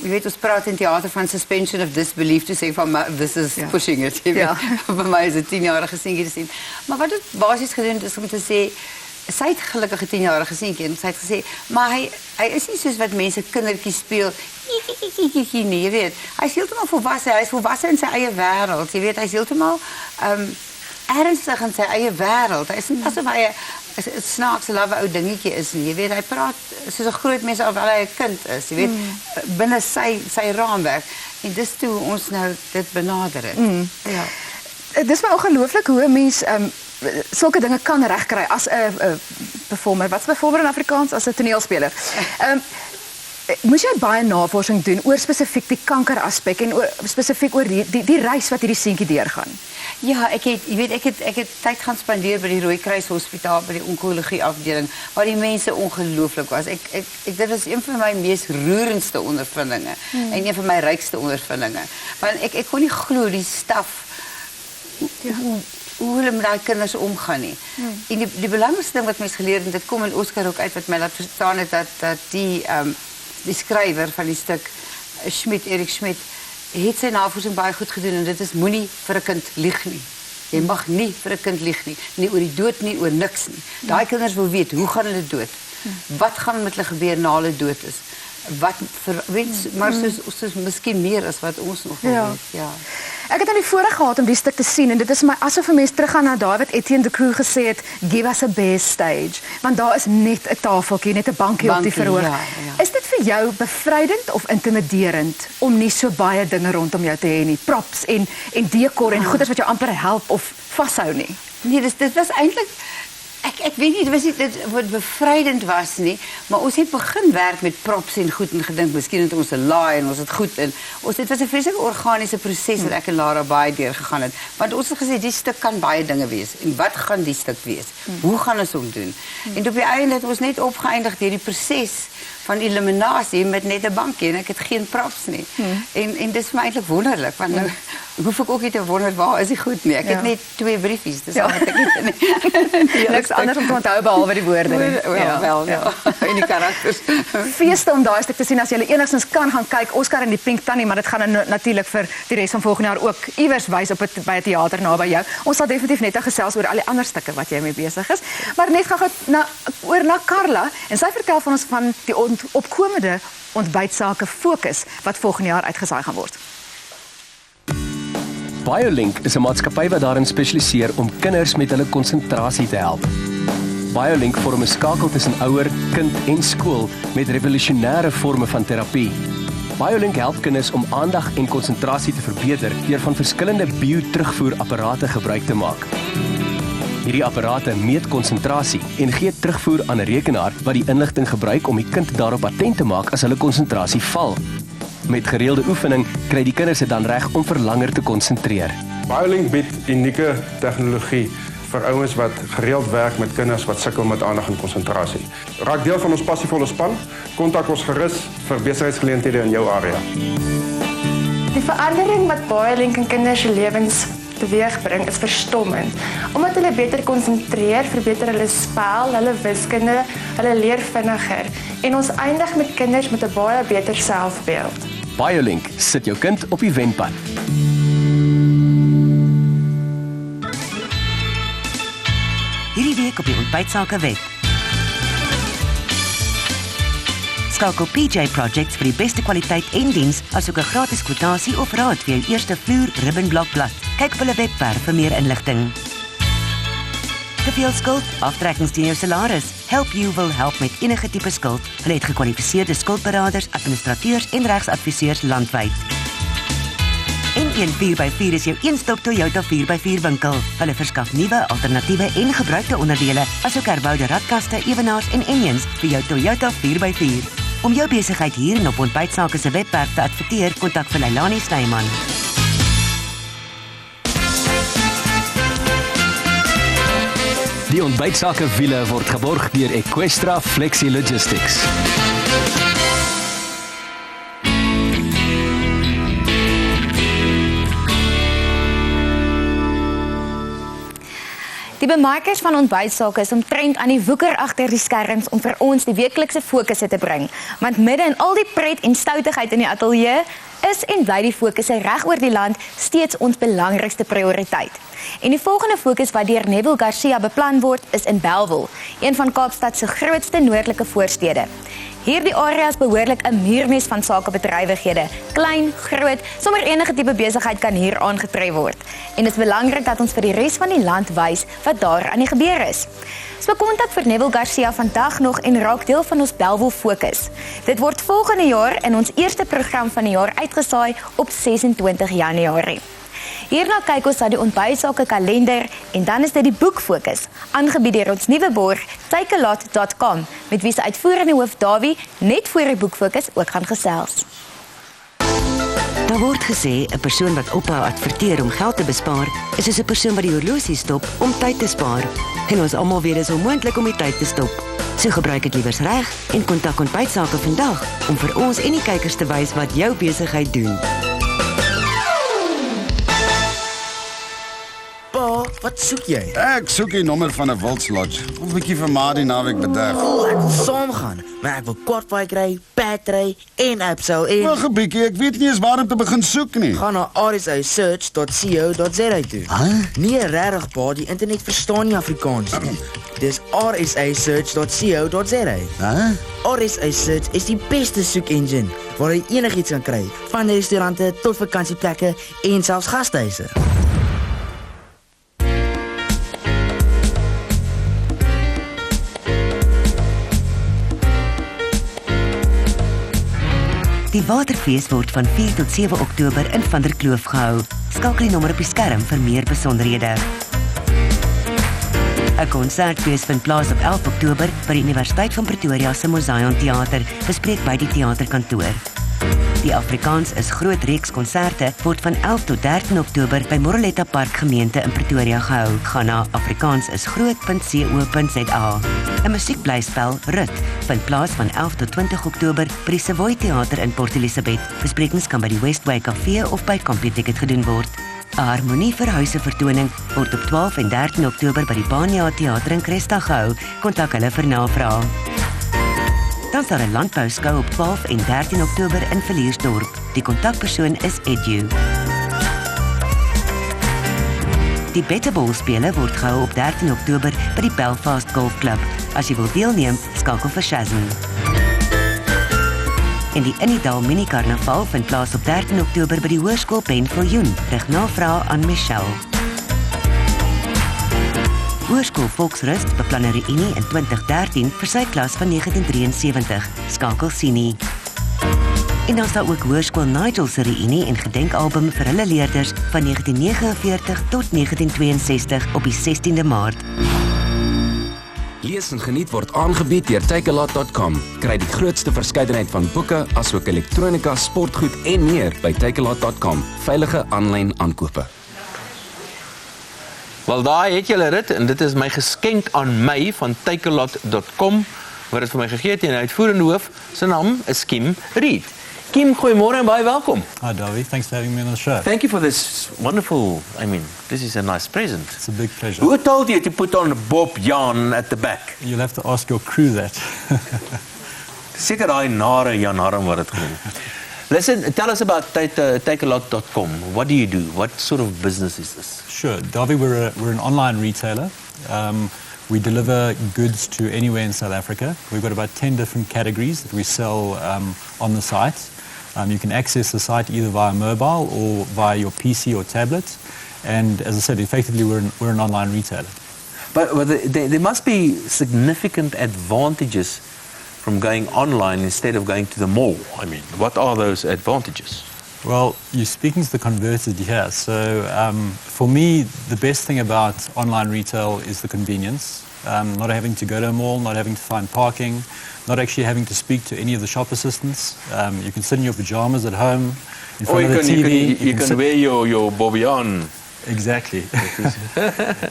jy weet ons praat in theater van suspension of disbelief te sê van this is pushing it. Vir my is 'n 10-jarige seentjie te sien. Maar wat het basies gedoen is om te sê sy het gelukkige 10-jarige seentjie en sy het gesê, maar hy is nie soos wat mense kindertjies speel. Nee, jy weet. Hy is heeltemal volwasse, hy is volwasse in sy eie wêreld. Jy weet, hy is heeltemal ernstig in sy eie wêreld. Hy is nie asof hy 'n snaakse lawwe ou dingetjie is nie. Jy weet, hy praat soos 'n groot mens alhoewel hy 'n kind is, jy weet, binne sy raamwerk. En dis toe ons nou dit benader het. Ja. Dis maar ongelooflik hoe 'n mens sulke dinge kan regkry as 'n performer. Wat's performer in Afrikaans? As 'n toneelspeler. Moes jy baie navorsing doen oor spesifiek die kankeraspek en spesifiek oor die reis wat hierdie seentjie deurgaan? Ja, ek het tyd gaan spandeer by die Rooikruis Hospitaal by die onkologie afdeling waar die mense ongelooflik was. Dit was een van my mees roerendste ondervindinge en een van my rykste ondervindinge. Want ek kon nie glo die staf hoe hulle met daai kinders omgaan nie. En die belangrikste ding wat mens geleer het, dit kom in Oscar ook uit wat my laat verstaan het dat die skrywer van die stuk Erik Schmidt het sy navorsing baie goed gedoen en dit is moenie vir 'n kind lieg nie. Jy mag nie vir 'n kind lieg nie. Nie oor die dood nie, oor niks nie. Daai kinders wil weet, hoe gaan hulle dood? Wat gaan met hulle gebeur na hulle dood is? Wat maar soos miskien meer as wat ons nog wil weet. Ja. Ek het aan die voorreg gehad om die stuk te sien en dit is my asof 'n mens teruggaan na daai wat Etienne de Croo gesê het, give us a bare stage, want daar is net 'n tafeltjie, net 'n bankie op die verhoog. Ja. Is dit vir jou bevrydend of intimiderend om nie so baie dinge rondom jou te hê nie, props en dekor en goeders wat jou amper help of vashou nie? Nee, dit was eintlik ek weet nie, dit was nie dit wat bevrydend was nie, maar ons het begin werk met props en goed en gedink, miskien het ons 'n laai en ons het goed in. Dit was 'n vreeslike organiese proses wat ek en Lara baie deur gegaan het. Want ons het gesê die stuk kan baie dinge wees. En wat gaan die stuk wees? Hoe gaan ons hom doen? En op die einde het ons net opgeëindig deur die proses van eliminasie met net 'n bankie en ek het geen props nie. En dis vir my eintlik wonderlik want nou hoef ek ook nie te wonder waar is die goed nie. Ek het net 2 briefies, dis al wat ek het. Niks anders om te onthou behalwe die woorde nie. Wel. En die karakters. Feeste om daai stuk te sien as jy enigstens kan gaan kyk Oscar en die Pink Tannie, maar dit gaan natuurlik vir die res van volgende jaar ook iewers wys op by 'n teater naby jou. Ons sal definitief net gesels oor al die ander stukke wat jy mee besig is. Maar net gou oor na Carla en sy vertel van ons van die opkomende ontbytsake fokus wat volgende jaar uitgesaai gaan word. BioLink is 'n maatskappy wat daarin spesialiseer om kinders met hulle konsentrasie te help. BioLink vorm 'n skakel tussen ouer, kind en skool met revolusionêre forme van terapie. BioLink help kinders om aandag en konsentrasie te verbeter deur van verskillende bio-terugvoerapparate gebruik te maak. Hierdie apparate meet konsentrasie en gee terugvoer aan 'n rekenaar wat die inligting gebruik om die kind daarop attent te maak as hulle konsentrasie val. Met gereelde oefening kry die kinders dit dan reg om vir langer te konsentreer. BioLink bied unieke tegnologie vir ouens wat gereeld werk met kinders wat sukkel met aandag en konsentrasie. Raak deel van ons passievolle span, kontak ons gerus vir besigheidsgeleenthede in jou area. Die verandering wat BioLink in kinders se lewens teweegbring is verstommend. Omdat hulle beter konsentreer, verbeter hulle spel, hulle wiskunde, hulle leer vinniger en ons eindig met kinders met 'n baie beter selfbeeld. BioLink sit jou kind op die wenpad. Hierdie week op die Ontbytsake web. Skakel PJ Projects vir die beste kwaliteit en diens, asook 'n gratis kwotasie of raad vir jou eerste vloer ribbonblokblad. Kyk op hulle webwerf vir meer inligting. Te veel skuld, aftrekkings teen jou salaris. HelpU wil help met enige tipe skuld. Hulle het gekwalifiseerde skuldberaders, administrateurs en regsadviseurs landwyd. En 4x4 is jou een-stop Toyota 4x4 winkel. Hulle verskaf nuwe, alternatiewe en gebruikte onderdele, asook herboude radkaste, ewenaars en engines vir jou Toyota 4x4. Om jou besigheid hier en op Ontbytsake se webwerf te adverteer, kontak vir Leilani Snyman. Die Ontbytsake wiele word geborg deur Equestra Flexi Logistics. Die bemarkers van Ontbytsake is omtrent aan die woeker agter die skerms om vir ons die weeklikse fokusse te bring. Want midde in al die pret en stoutigheid in die ateljee, is en bly die fokusse reg oor die land steeds ons belangrikste prioriteit. En die volgende fokus wat deur Neville Garcia beplan word, is in Bellville, een van Kaapstad se grootste noordelike voorstede. Hierdie area is behoorlik 'n muurnes van sakebedrywighede. Klein, groot, sommer enige tipe besigheid kan hier aangetref word. En dit is belangrik dat ons vir die res van die land wys wat daar aan die gebeur is. So kontak vir Neville Garcia vandag nog en raak deel van ons Bellville fokus. Dit word volgende jaar in ons eerste program van die jaar uitgesaai op 26 Januarie. Hierna kyk ons na die ontbytsake kalender en dan is dit die boekfokus, aangebied deur ons nuwe borg takealot.com, met wie se uitvoerende hoof Dawie net voor die boekfokus ook gaan gesels. Daar word gesê 'n persoon wat ophou adverteer om geld te bespaar, is soos 'n persoon wat die horlosie stop om tyd te spaar. En ons almal weet dit is onmoontlik om die tyd te stop. So gebruik dit liewers reg en kontak ontbytsake vandag om vir ons en die kykers te wys wat jou besigheid doen. Pa, wat soek jy? Ek soek die nommer van 'n Wilds-Lodge. Of 'n bietjie vir ma die naweek bederf. Ek wil saamgaan, maar ek wil Quadbike ry, Padry en Absel en... Wag 'n bietjie, ek weet nie eens waar om te begin soek nie. Gaan na rsasearch.co.za toe. Nee, regtig pa, die internet verstaan nie Afrikaans nie. Dis rsasearch.co.za. RSA Search is die beste soek engine waar jy enigiets kan kry, van restaurante tot vakansieplekke en selfs gastehuise. Die Waterfees word van 4 tot 7 Oktober in Van der Kloof gehou. Skakel die nommer op die skerm vir meer besonderhede. 'n Konsertfees vind plaas op 11 Oktober by die Universiteit van Pretoria se Mosaïon Theater, bespreek by die teaterkantoor. Die Afrikaans is groot reeks konserte word van 11 tot 13 Oktober by Moreletta Park gemeente in Pretoria gehou. Gaan na afrikaansisgroot.co.za. 'n Musiekblyspel Rit vind plaas van 11 tot 20 Oktober by die Savoy Theater in Port Elizabeth. Besprekings kan by die Westway Café of by CompuTicket gedoen word. 'n Harmonie vir huise vertoning word op 12 en 13 Oktober by die Bania Theater in Cresta gehou. Kontak hulle vir navrae. Dan sal 'n landbouskou op 12 en 13 Oktober in Villiersdorp. Die kontakpersoon is Edu. Die Betterball spele word gehou op 13 Oktober by die Belfast Golf Club. As jy wil deelneem, skakel vir Shazam. En die Innidal Mini Karnaval vind plaas op 13 Oktober by die Hoërskool Penviljoen. Rig navrae aan Michelle. Hoërskool Volksrust beplan 'n reunie in 2013 vir sy klas van 1973. Skakel Sini. En dan is daar ook Hoërskool Nigel se reunie en gedenkalbum vir hulle leerders van 1949 tot 1962 op die 16de Maart. Lees en geniet word aangebied deur takealot.com. Kry die grootste verskeidenheid van boeke, asook elektronika, sportgoed en meer by takealot.com. Veilige aanlyn aankope. Wel daar het julle dit en dit is my geskenk aan my van takealot.com wat dit vir my gegee het en uitvoerende hoof se naam is Kim Reed. Kim, goeiemôre en baie welkom. Hi Dawie, thanks for having me on the show. Thank you for this wonderful, this is a nice present. It's a big pleasure. Who told you to put on Bob Jan at the back? You'll have to ask your crew that. Seker daai nare Jan Harm wat dit genoem. Listen, tell us about takealot.com. What do you do? What sort of business is this? Sure, Dawie, we're an online retailer. We deliver goods to anywhere in South Africa. We've got about 10 different categories that we sell on the site. You can access the site either via mobile or via your PC or tablet. And as I said, effectively, we're an online retailer. But there must be significant advantages from going online instead of going to the mall. What are those advantages? Well, you're speaking to the converted here. So for me, the best thing about online retail is the convenience. Not having to go to a mall, not having to find parking, not actually having to speak to any of the shop assistants. You can sit in your pajamas at home in front of the TV. You can wear your Bobian. Exactly.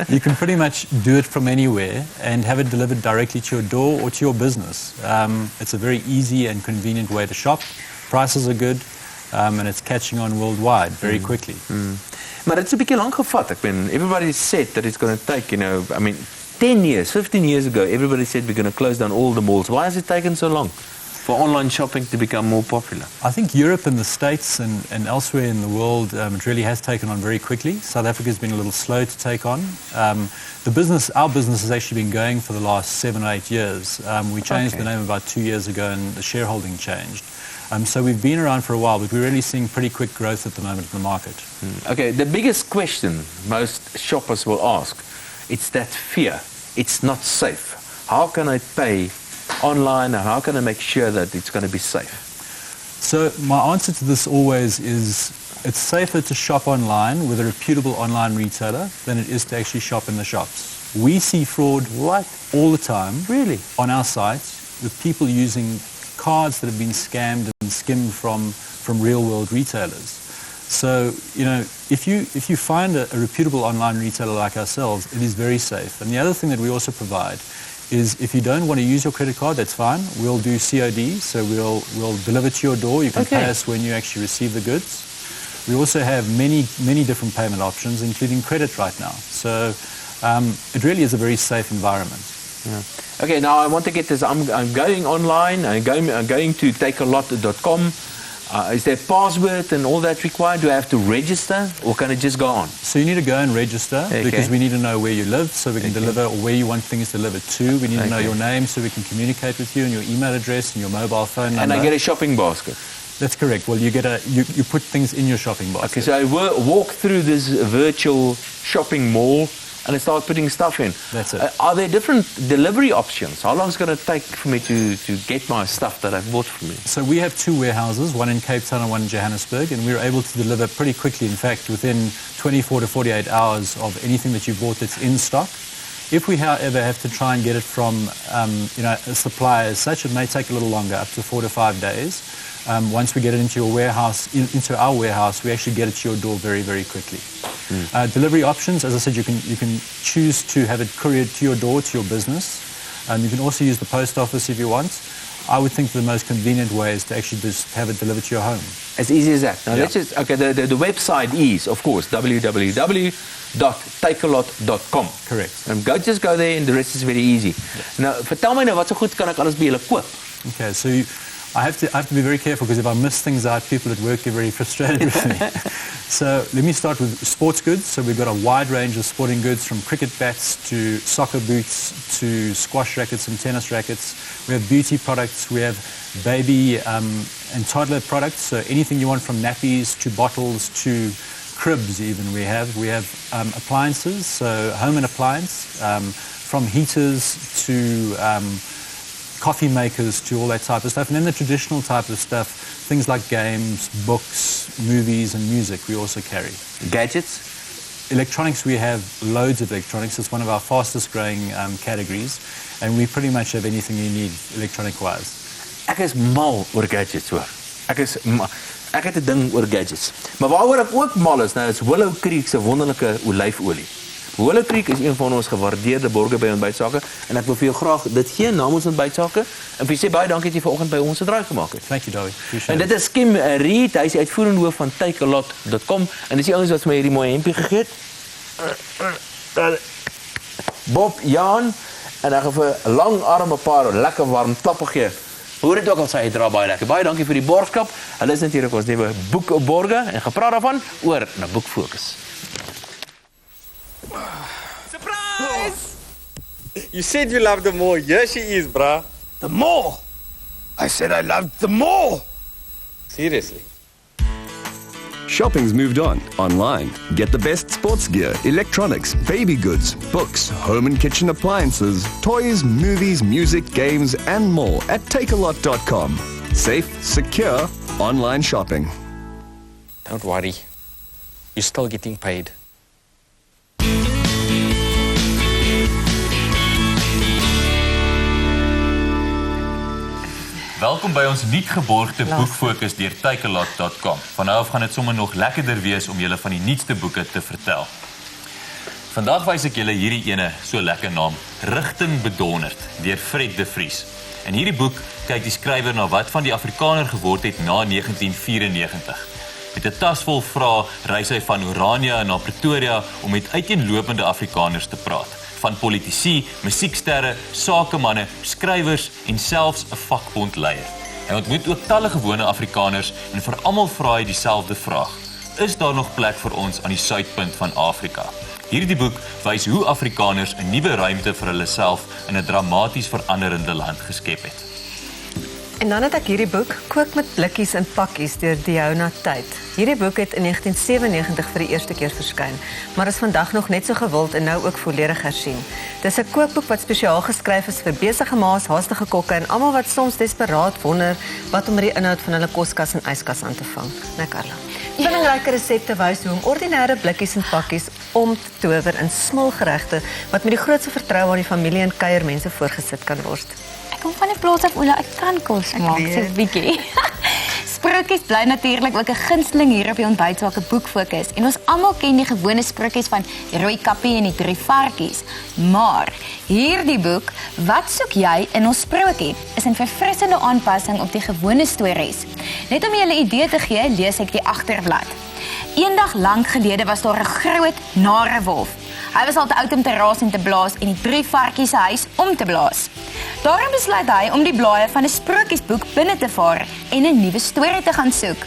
You can pretty much do it from anywhere and have it delivered directly to your door or to your business. It's a very easy and convenient way to shop. Prices are good. And it's catching on worldwide very quickly. Maar it's 'n bietjie lank gevat. Everybody said that it's going to take, 10 years, 15 years ago, everybody said we're going to close down all the malls. Why has it taken so long? for online shopping to become more popular? I think Europe and the States and elsewhere in the world, it really has taken on very quickly. South Africa has been a little slow to take on. Our business has actually been going for the last 7 or 8 years. We changed the name about 2 years ago and the shareholding changed. So we've been around for a while, but we're really seeing pretty quick growth at the moment in the market. Okay, the biggest question most shoppers will ask, it's that fear. It's not safe. How can I pay online and how can I make sure that it's going to be safe? So my answer to this always is it's safer to shop online with a reputable online retailer than it is to actually shop in the shops. We see fraud all the time on our site with people using cards that have been scammed and skimmed from real world retailers. So, you know, if you find a reputable online retailer like ourselves, it is very safe. And the other thing that we also provide is if you don't want to use your credit card, that's fine. We'll do COD, so we'll deliver to your door. You can pay us when you actually receive the goods. We also have many different payment options, including credit right now. So it really is a very safe environment. Yeah. Okay, now I want to get this. I'm going online. I'm going to takealot.com. Is there a password and all that required? Do I have to register or can I just go on? So you need to go and register because we need to know where you live so we can deliver, or where you want things delivered to. We need to know your name so we can communicate with you and your email address and your mobile phone number. And I get a shopping basket? That's correct. Well, you put things in your shopping basket. Okay, so I walk through this virtual shopping mall and I start putting stuff in. That's it. Are there different delivery options? How long is it going to take for me to get my stuff that I've bought from you? So we have 2 warehouses, one in Cape Town and one in Johannesburg, and we're able to deliver pretty quickly. In fact, within 24 to 48 hours of anything that you bought that's in stock. If we, however, have to try and get it from a supplier as such, it may take a little longer, up to 4 to 5 days. Once we get it into your warehouse, into our warehouse, we actually get it to your door very, very quickly. Delivery options, as I said, you can choose to have it couriered to your door, to your business. You can also use the post office if you want. I would think the most convenient way is to actually just have it delivered to your home. As easy as that. Now let's just, the website is, of course, www.takealot.com. Correct. And just go there and the rest is very easy. Now, vertel my nou, wat so goed kan ek alles by julle koop? Okay, so I have to be very careful because if I miss things out, people at work get very frustrated with me. So let me start with sports goods. So we've got a wide range of sporting goods, from cricket bats to soccer boots to squash rackets and tennis rackets. We have beauty products. We have baby and toddler products. So anything you want, from nappies to bottles to cribs even we have. We have appliances, so home and appliance, from heaters to coffee makers to all that type of stuff. And then the traditional type of stuff, things like games, books, movies and music we also carry. Gadgets? Electronics, we have loads of electronics. It's one of our fastest growing categories. And we pretty much have anything you need electronic-wise. Ek is mal oor gadgets hoor. Ek het 'n ding oor gadgets. Maar waaroor ek ook mal is, nou is Willow Creek se wonderlike olyfolie. Willow Creek is een van ons gewaardeerde borgers by Ontbytsake en ek wil vir jou graag dit gee namens Ontbytsake en vir jou sê baie dankie dat jy vanoggend by ons 'n draai gemaak het. Thank you, Dawie. En dit is Kim Reed, hy is die uitvoerende hoof van takealot.com en dis die ouens wat vir my hierdie mooi hempie gegee het. Bob, Jan en ek gaan vir 'n lang arme paar lekker warm tappe gee. Hoe dit ook al sê, hy dra baie lekker. Baie dankie vir die borgskap. Hulle is natuurlik ons nuwe boekborge en gepraat daarvan oor na Boekfokus. Surprise! You said you loved the mall. Here she is, bruh. The mall? I said I loved the mall. Seriously. Shopping's moved on. Online. Get the best sports gear, electronics, baby goods, books, home and kitchen appliances, toys, movies, music, games, and more at takealot.com. Safe, secure, online shopping. Don't worry. You're still getting paid. Welkom by ons nuutgeborgde boekfokus deur takealot.com. Van nou af gaan dit sommer nog lekkerder wees om julle van die nuutste boeke te vertel. Vandag wys ek julle hierdie ene so lekker naam, Rigting Bedonderd deur Fred de Vries. In hierdie boek kyk die skrywer na wat van die Afrikaner geword het na 1994. Met 'n tas vol vrae reis hy van Orania na Pretoria om met uiteenlopende Afrikaners te praat. Van politici, musieksterre, sakemanne, skrywers en selfs 'n vakbondleier. Hy ontmoet ook talle gewone Afrikaners en vir almal vra hy dieselfde vraag: is daar nog plek vir ons aan die suidpunt van Afrika? Hierdie boek wys hoe Afrikaners 'n nuwe ruimte vir hulle self in 'n dramaties veranderende land geskep het. En dan het ek hierdie boek, Kook met blikkies en pakkies, deur Diona Tyd. Hierdie boek het in 1997 vir die eerste keer verskyn, maar is vandag nog net so gewild en nou ook volledig hersien. Dis 'n kookboek wat spesiaal geskryf is vir besige ma's, haastige kokke en almal wat soms desperaat wonder wat om met die inhoud van hulle koskas en yskas aan te vang. Nee, Carla. Vindingryke resepte wys hoe om ordinêre blikkies en pakkies om te tower in smulgeregte wat met die grootste vertroue aan die familie en kuiermense voorgesit kan word. Ek kom van die plaas af, Ola, ek kan kos maak, so bietjie. Sprokies bly natuurlik ook 'n gunsteling hier op die ontbytsake boekfokus en ons almal ken die gewone sprokies van die rooi kappie en die 3 varkies. Maar hierdie boek, Wat soek jy in ons sprokie, is 'n verfrissende aanpassing op die gewone stories. Net om julle 'n idee te gee, lees ek die agterblad. Eendag lank gelede was daar 'n groot, nare wolf. Hy was al te oud om te raas en te blaas en die 3 varkies se huis om te blaas. Daarom besluit hy om die blaaie van 'n sprokiesboek binne te vaar en 'n nuwe storie te gaan soek.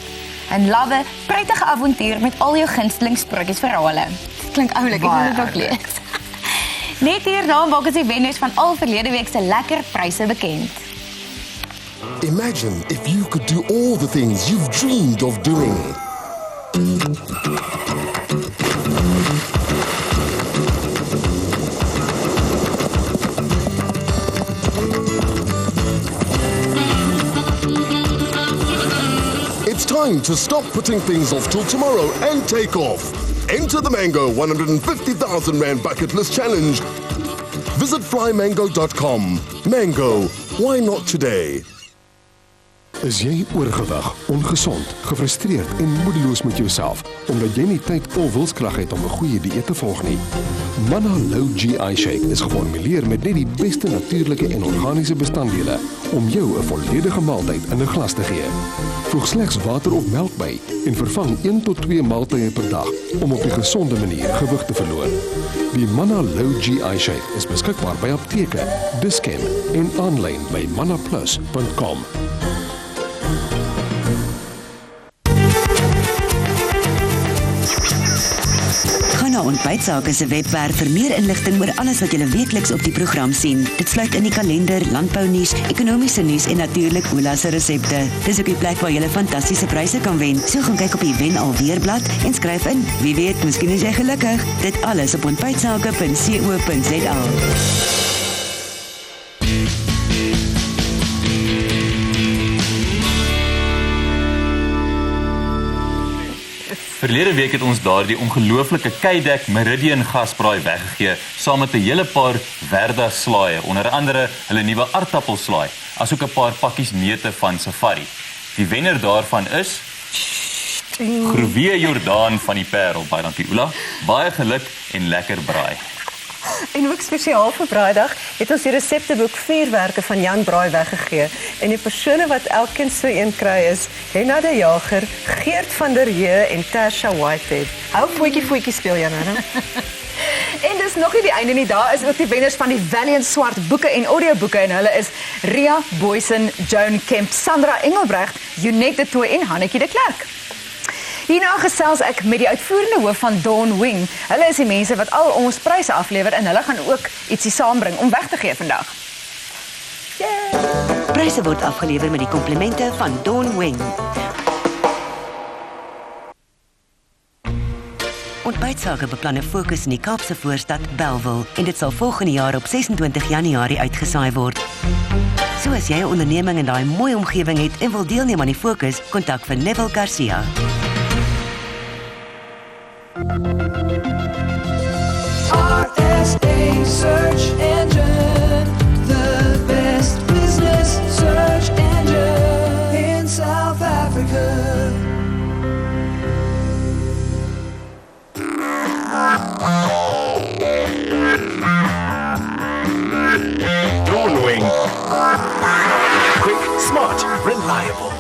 'n lawwe, prettige avontuur met al jou gunsteling sprokiesverhale. Klink oulik, ek wil dit ook lees. Net hierna maak ons die wenners van al verlede week se lekker pryse bekend. Imagine if you could do all the things you've dreamed of doing. It's time to stop putting things off till tomorrow and take off. Enter the Mango 150,000 Rand Bucket List Challenge. Visit flymango.com. Mango, why not today? Is jy oorgewig, ongesond, gefrustreerd en moedeloos met jouself omdat jy nie tyd of wilskrag het om 'n goeie dieet te volg nie? Mana Low GI Shake is geformuleer met net die beste natuurlike en organiese bestanddele om jou 'n volledige maaltyd in 'n glas te gee. Voeg slegs water of melk by en vervang 1 tot 2 maaltye per dag om op 'n gesonde manier gewig te verloor. Die Mana Low GI Shake is beskikbaar by apteke, Dischem en aanlyn by manaplus.com. Na Ontbytsake se webwerf vir meer inligting oor alles wat julle weekliks op die program sien. Dit sluit in die kalender, landbounuus, ekonomiese nuus en natuurlik Ola se resepte. Dis ook die plek waar julle fantastiese pryse kan wen. So gaan kyk op die Wen Alweer blad en skryf in. Wie weet, miskien is jy gelukkig. Dit alles op ontbytsake.co.za. Verlede week het ons daardie ongelooflike Kydek Meridian gasbraai weggegee saam met 'n hele paar Verda slaaie, onder andere hulle nuwe aardappelslaai, asook 'n paar pakkies neute van Safari. Die wenner daarvan is Groewee Jordaan van die Parel. Baie dankie Ola. Baie geluk en lekker braai. En ook spesiaal vir Braaidag het ons die resepteboek Vuurwerke van Jan Braai weggegee. En die persone wat elkeen so een kry is Henna de Jager, Geert van der Heë en Tasha Whitehead. Hou voetjie speel Jan, hè? En dis nog nie die einde nie, daar is ook die wenners van die Valiant Swart boeke en audioboeke en hulle is Ria Boysen, Joan Kemp, Sandra Engelbrecht, Junette de Tooy en Hannetjie de Klerk. Hierna gesels ek met die uitvoerende hoof van Dawn Wing. Hulle is die mense wat al ons pryse aflewer en hulle gaan ook ietsie saambring om weg te gee vandag. Pryse word afgelewer met die komplimente van Dawn Wing. Ontbytsake beplan 'n fokus in die Kaapse voorstad Bellville en dit sal volgende jaar op 26 Januarie uitgesaai word. So as jy 'n onderneming in daai mooi omgewing het en wil deelneem aan die fokus, kontak vir Neville Garcia. RSA Search Engine, the best business search engine in South Africa. Dawn Wing. Quick, smart, reliable.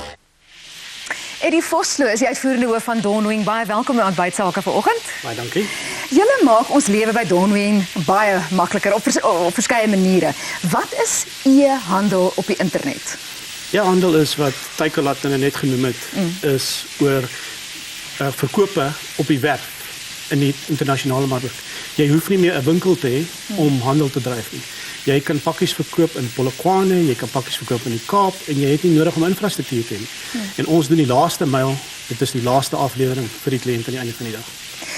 Eddie Vosloo is die uitvoerende hoof van Dawn Wing. Baie welkom by Ontbytsake vanoggend. Baie dankie. Julle maak ons lewe by Dawn Wing baie makliker op verskeie maniere. Wat is e-handel op die internet? E-handel is wat Takealot net genoem het, is oor verkope op die werf in die internasionale mark. Jy hoef nie meer 'n winkel te hê om handel te dryf nie. Jy kan pakkies verkoop in Polokwane, jy kan pakkies verkoop in die Kaap en jy het nie nodig om infrastruktuur te hê. En ons doen die laaste myl, dit is die laaste aflewering vir die kliënt aan die einde van die dag.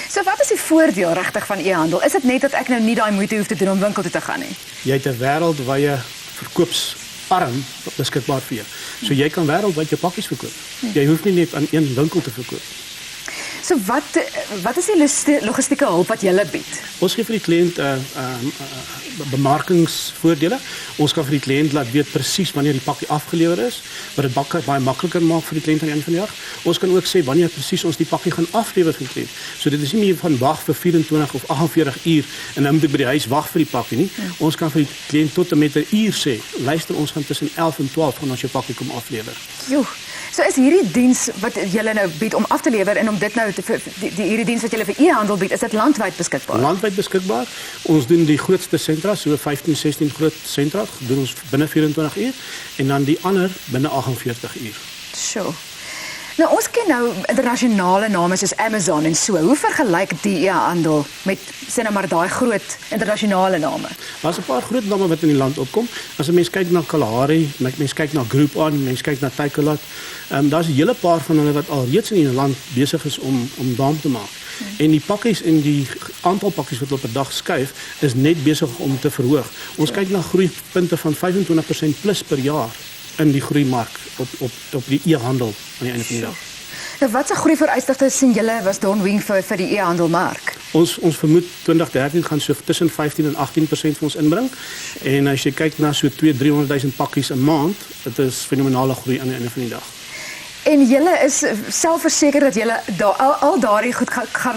So wat is die voordeel regtig van e-handel? Is dit net dat ek nou nie daai moeite hoef te doen om winkel toe te gaan nie? Jy het 'n wêreldwye verkoopsarm beskikbaar vir jou. So jy kan wêreldwyd jou pakkies verkoop. Jy hoef nie net aan een winkel te verkoop. So wat is die logistieke hulp wat julle bied? Ons gee vir die kliënt bemarkingsvoordele. Ons kan vir die kliënt laat weet presies wanneer die pakkie afgelewer is, wat dit baie makliker maak vir die kliënt aan die einde van die dag. Ons kan ook sê wanneer presies ons die pakkie gaan aflewer vir die kliënt. So dit is nie meer van wag vir 24 of 48 uur en dan moet ek by die huis wag vir die pakkie nie. Ons kan vir die kliënt tot en met 'n uur sê, luister, ons gaan tussen 11 en 12 gaan ons jou pakkie kom aflewer. Joe. So is hierdie diens wat julle nou bied om af te lewer en om dit nou hierdie diens wat julle vir e-handel bied, is dit landwyd beskikbaar? Landwyd beskikbaar. Ons doen die grootste sentra, so 15, 16 groot sentra, doen ons binne 24 uur en dan die ander binne 48 uur. Sure. Nou ons ken nou internasionale name soos Amazon en so. Hoe vergelyk die e-handel met sê nou maar daai groot internasionale name? Daar's 'n paar groot name wat in die land opkom. As 'n mens kyk na Kalahari, mens kyk na Groupon, mens kyk na Takealot, daar's 'n hele paar van hulle wat al reeds in die land besig is om daan te maak. En die pakkies en die aantal pakkies wat op 'n dag skuif is net besig om te verhoog. Ons kyk na groeipunte van 25% plus per jaar in die groeimark op die e-handel aan die einde van die dag. Nou wat se groei vooruitsigte sien julle was Don Wing vir die e-handelmark? Ons vermoed 2013 gaan so tussen 15 en 18% vir ons inbring. En as jy kyk na so 200-300 000 pakkies 'n maand, dit is fenomenale groei aan die einde van die dag. En julle is selfverseker dat julle al daardie goed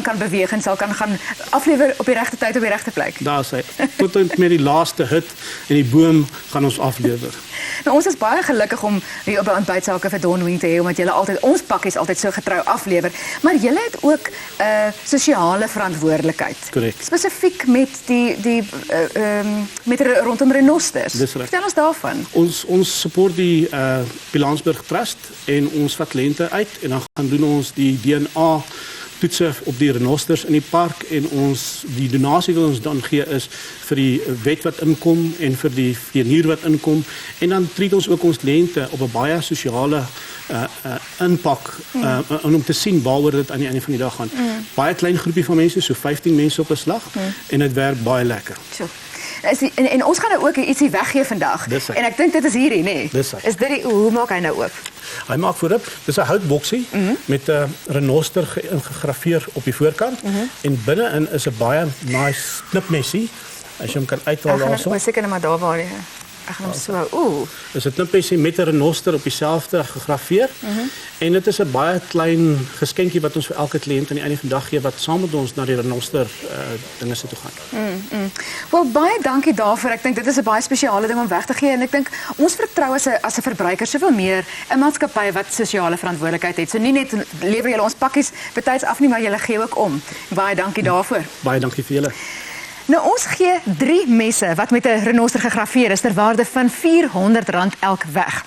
kan beweeg en sal kan gaan aflewer op die regte tyd op die regte plek. Daar sê tot en met die laaste hut en die boom gaan ons aflewer. Nou ons is baie gelukkig om hier op 'n ontbytsake vir Don Wing te hê omdat julle altyd ons pakkies altyd so getrou aflewer, maar julle het ook 'n sosiale verantwoordelikheid. Korrek. Spesifiek met met rondom renosters. Vertel ons daarvan. Ons support die Pilansberg Trust en ons vat kliënte uit en dan gaan doen ons die DNA toetse op die renosters in die park en die donasie wat ons dan gee is vir die wet wat inkom en vir die vleenier wat inkom en dan treat ons ook ons kliënte op 'n baie sosiale inpak om te sien waaroor dit aan die einde van die dag gaan. Baie klein groepie van mense, so 15 mense op 'n slag en dit werk baie lekker. En ons gaan nou ook ietsie weggee vandag. En ek dink dit is hierdie, nê? Is dit hoe maak hy nou oop? Hy maak voorop, dis 'n houtboksie met 'n renoster geïngraveer op die voorkant en binne-in is 'n baie nice knipmesie as jy hom kan uithaal daarso. Ek seker net maar daar waar hy. Ek gaan hom so. Dis 'n knipmesie met 'n renoster op dieselfde gegraveer. En dit is 'n baie klein geskenkie wat ons vir elke kliënt aan die einde van die dag gee wat saam met ons na die renoster dinge se toe gaan. Wel baie dankie daarvoor. Ek dink dit is 'n baie spesiale ding om weg te gee en ek dink ons vertrou as 'n verbruiker soveel meer 'n maatskappy wat sosiale verantwoordelikheid het. So nie net lewer julle ons pakkies betyds af nie, maar julle gee ook om. Baie dankie daarvoor. Baie dankie vir julle. Nou ons gee 3 messe wat met 'n renoster gegraveer is ter waarde van R400 elk weg.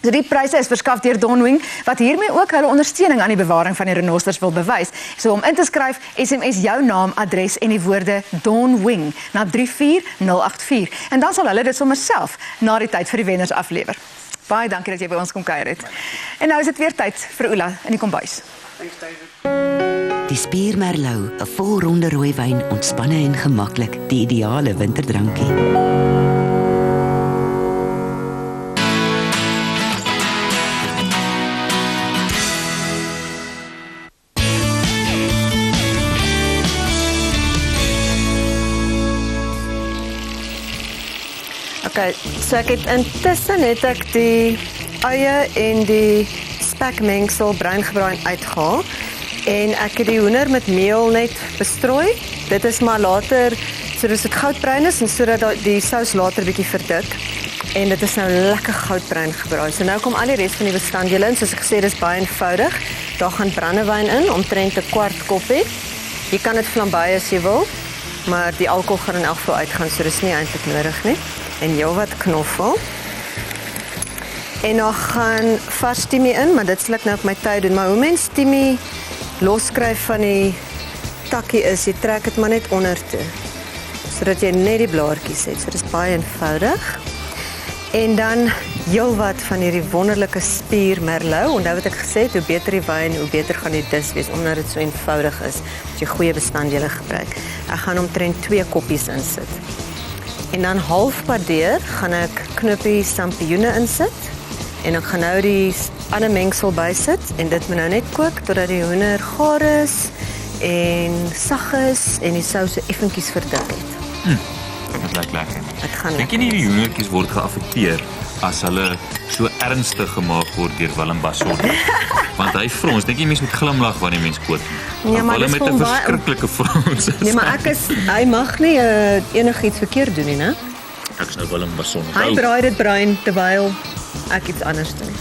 So die pryse is verskaf deur Don Wing wat hiermee ook hulle ondersteuning aan die bewaring van die renosters wil bewys. So om in te skryf, SMS jou naam, adres en die woorde Don Wing na 34084 en dan sal hulle dit sommer self na die tyd vir die wenners aflewer. Baie dankie dat jy by ons kom kuier het. En nou is dit weer tyd vir Oula in die kombuis. Thanks David. Die Spier Merlot, 'n volronde rooiwyn, ontspanne en gemaklik, die ideale winterdrankie. Okay, so intussen het ek die eie en die spekmengsel bruingebraai uitgehaal en ek het die hoender met meel net bestrooi. Dit is maar later sodat dit goudbruin is en sodat die sous later bietjie verdik. En dit is nou lekker goudbruin gebraai. So nou kom al die res van die bestanddele in. Soos ek gesê, dis baie eenvoudig. Daar gaan brandewyn in, omtrent 'n kwart koppie. Jy kan dit flambei as jy wil, maar die alkohol gaan in elk geval uitgaan, so dis nie eintlik nodig nie. En heelwat knoffel. En dan gaan vars tiemie in, maar dit sal ek nou op my tyd doen. Maar hoe mens tiemie loskry van die takkie is, jy trek dit maar net onder toe. Sodat jy net die blaartjies het. So dit is baie eenvoudig. En dan heelwat van hierdie wonderlike spier merlot. Onthou wat ek gesê het, hoe beter die wyn, hoe beter gaan die dis wees, omdat dit so eenvoudig is, dat jy goeie bestanddele gebruik. Ek gaan omtrent 2 koppies insit. En dan halfpadeer gaan ek knippie sampioene insit. En ek gaan nou die ander mengsel bysit en dit moet nou net kook totdat die hoender gaar is en sag is en die sous so effentjies verdik het. Dit lyk lekker. Dit gaan Dink jy nie die hoendertjies word geaffekteer as hulle so ernstig gemaak word deur Willem Basson? Want hy frons, dink jy mens moet glimlag wanneer mens kook? Ja, maar hulle dis met 'n gewoon verskriklike frons. Nee, maar hy mag nie enigiets verkeerd doen nie, né? Ek is nou Willem Basson. Hy braai dit bruin terwyl ek iets anders doen.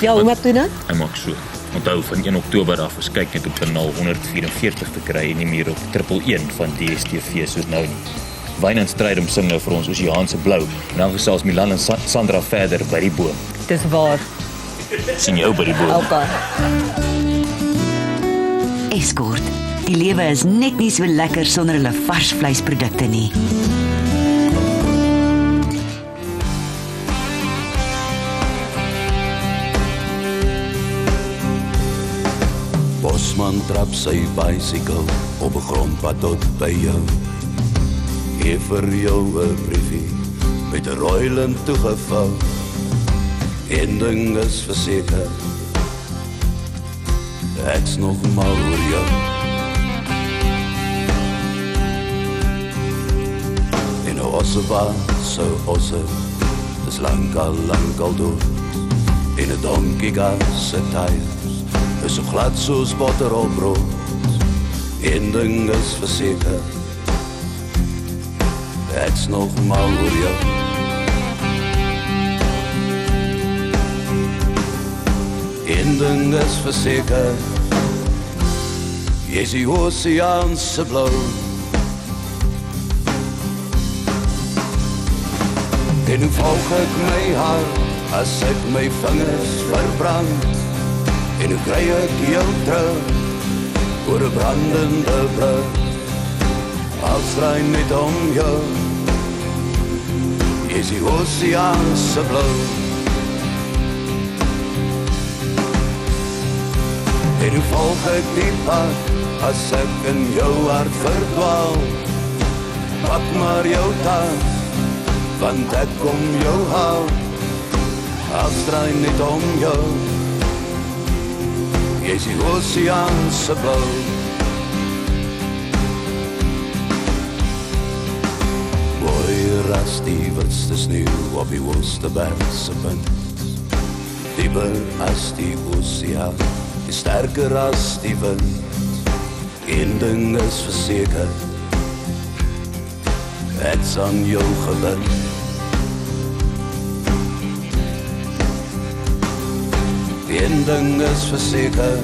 Ja, hoe maak jy dit? Hy maak so. Onthou van 1 Oktober af is kyk net op kanaal 144 te kry en nie meer op 111 van DStv soos nou nie. Wynand Strydom sing nou vir ons Oseaanse Blou en dan gesels Milan en Sandra verder by die boom. Dis waar. Sien jou by die boom. Okay. Escort. Die lewe is net nie so lekker sonder hulle vars vleisprodukte nie. Bosman trap sy bicycle op 'n grondpad tot by jou. Gee vir jou 'n briefie met 'n rooi lint toegevou. Een ding is verseker, ek's nog mal oor jou. En 'n ossebaas so osse, is lankal dood. En 'n donkeygas se tyres is so glad soos botter op brood. Een ding is verseker, ek's nog mal oor jou. Een ding is verseker, jy's die Oseaanse Blou. En hoe volg ek my hart as ek my vingers verbrand? En hoe kry ek jou terug oor 'n brandende brug? Als draai net om jou, jy's die Oseaanse Blou. En hoe volg ek die pad as ek in jou hart verdwaal? Pak maar jou tas, want ek kom jou haal. Als draai net om jou, jy's die Oseaanse Blou. Mooier as die witste sneeuw op die Oosterberg se punt. Dieper as die oseaan, die sterker as die wind. Een ding is verseker, ek's aan jou gewin. Een ding is verseker,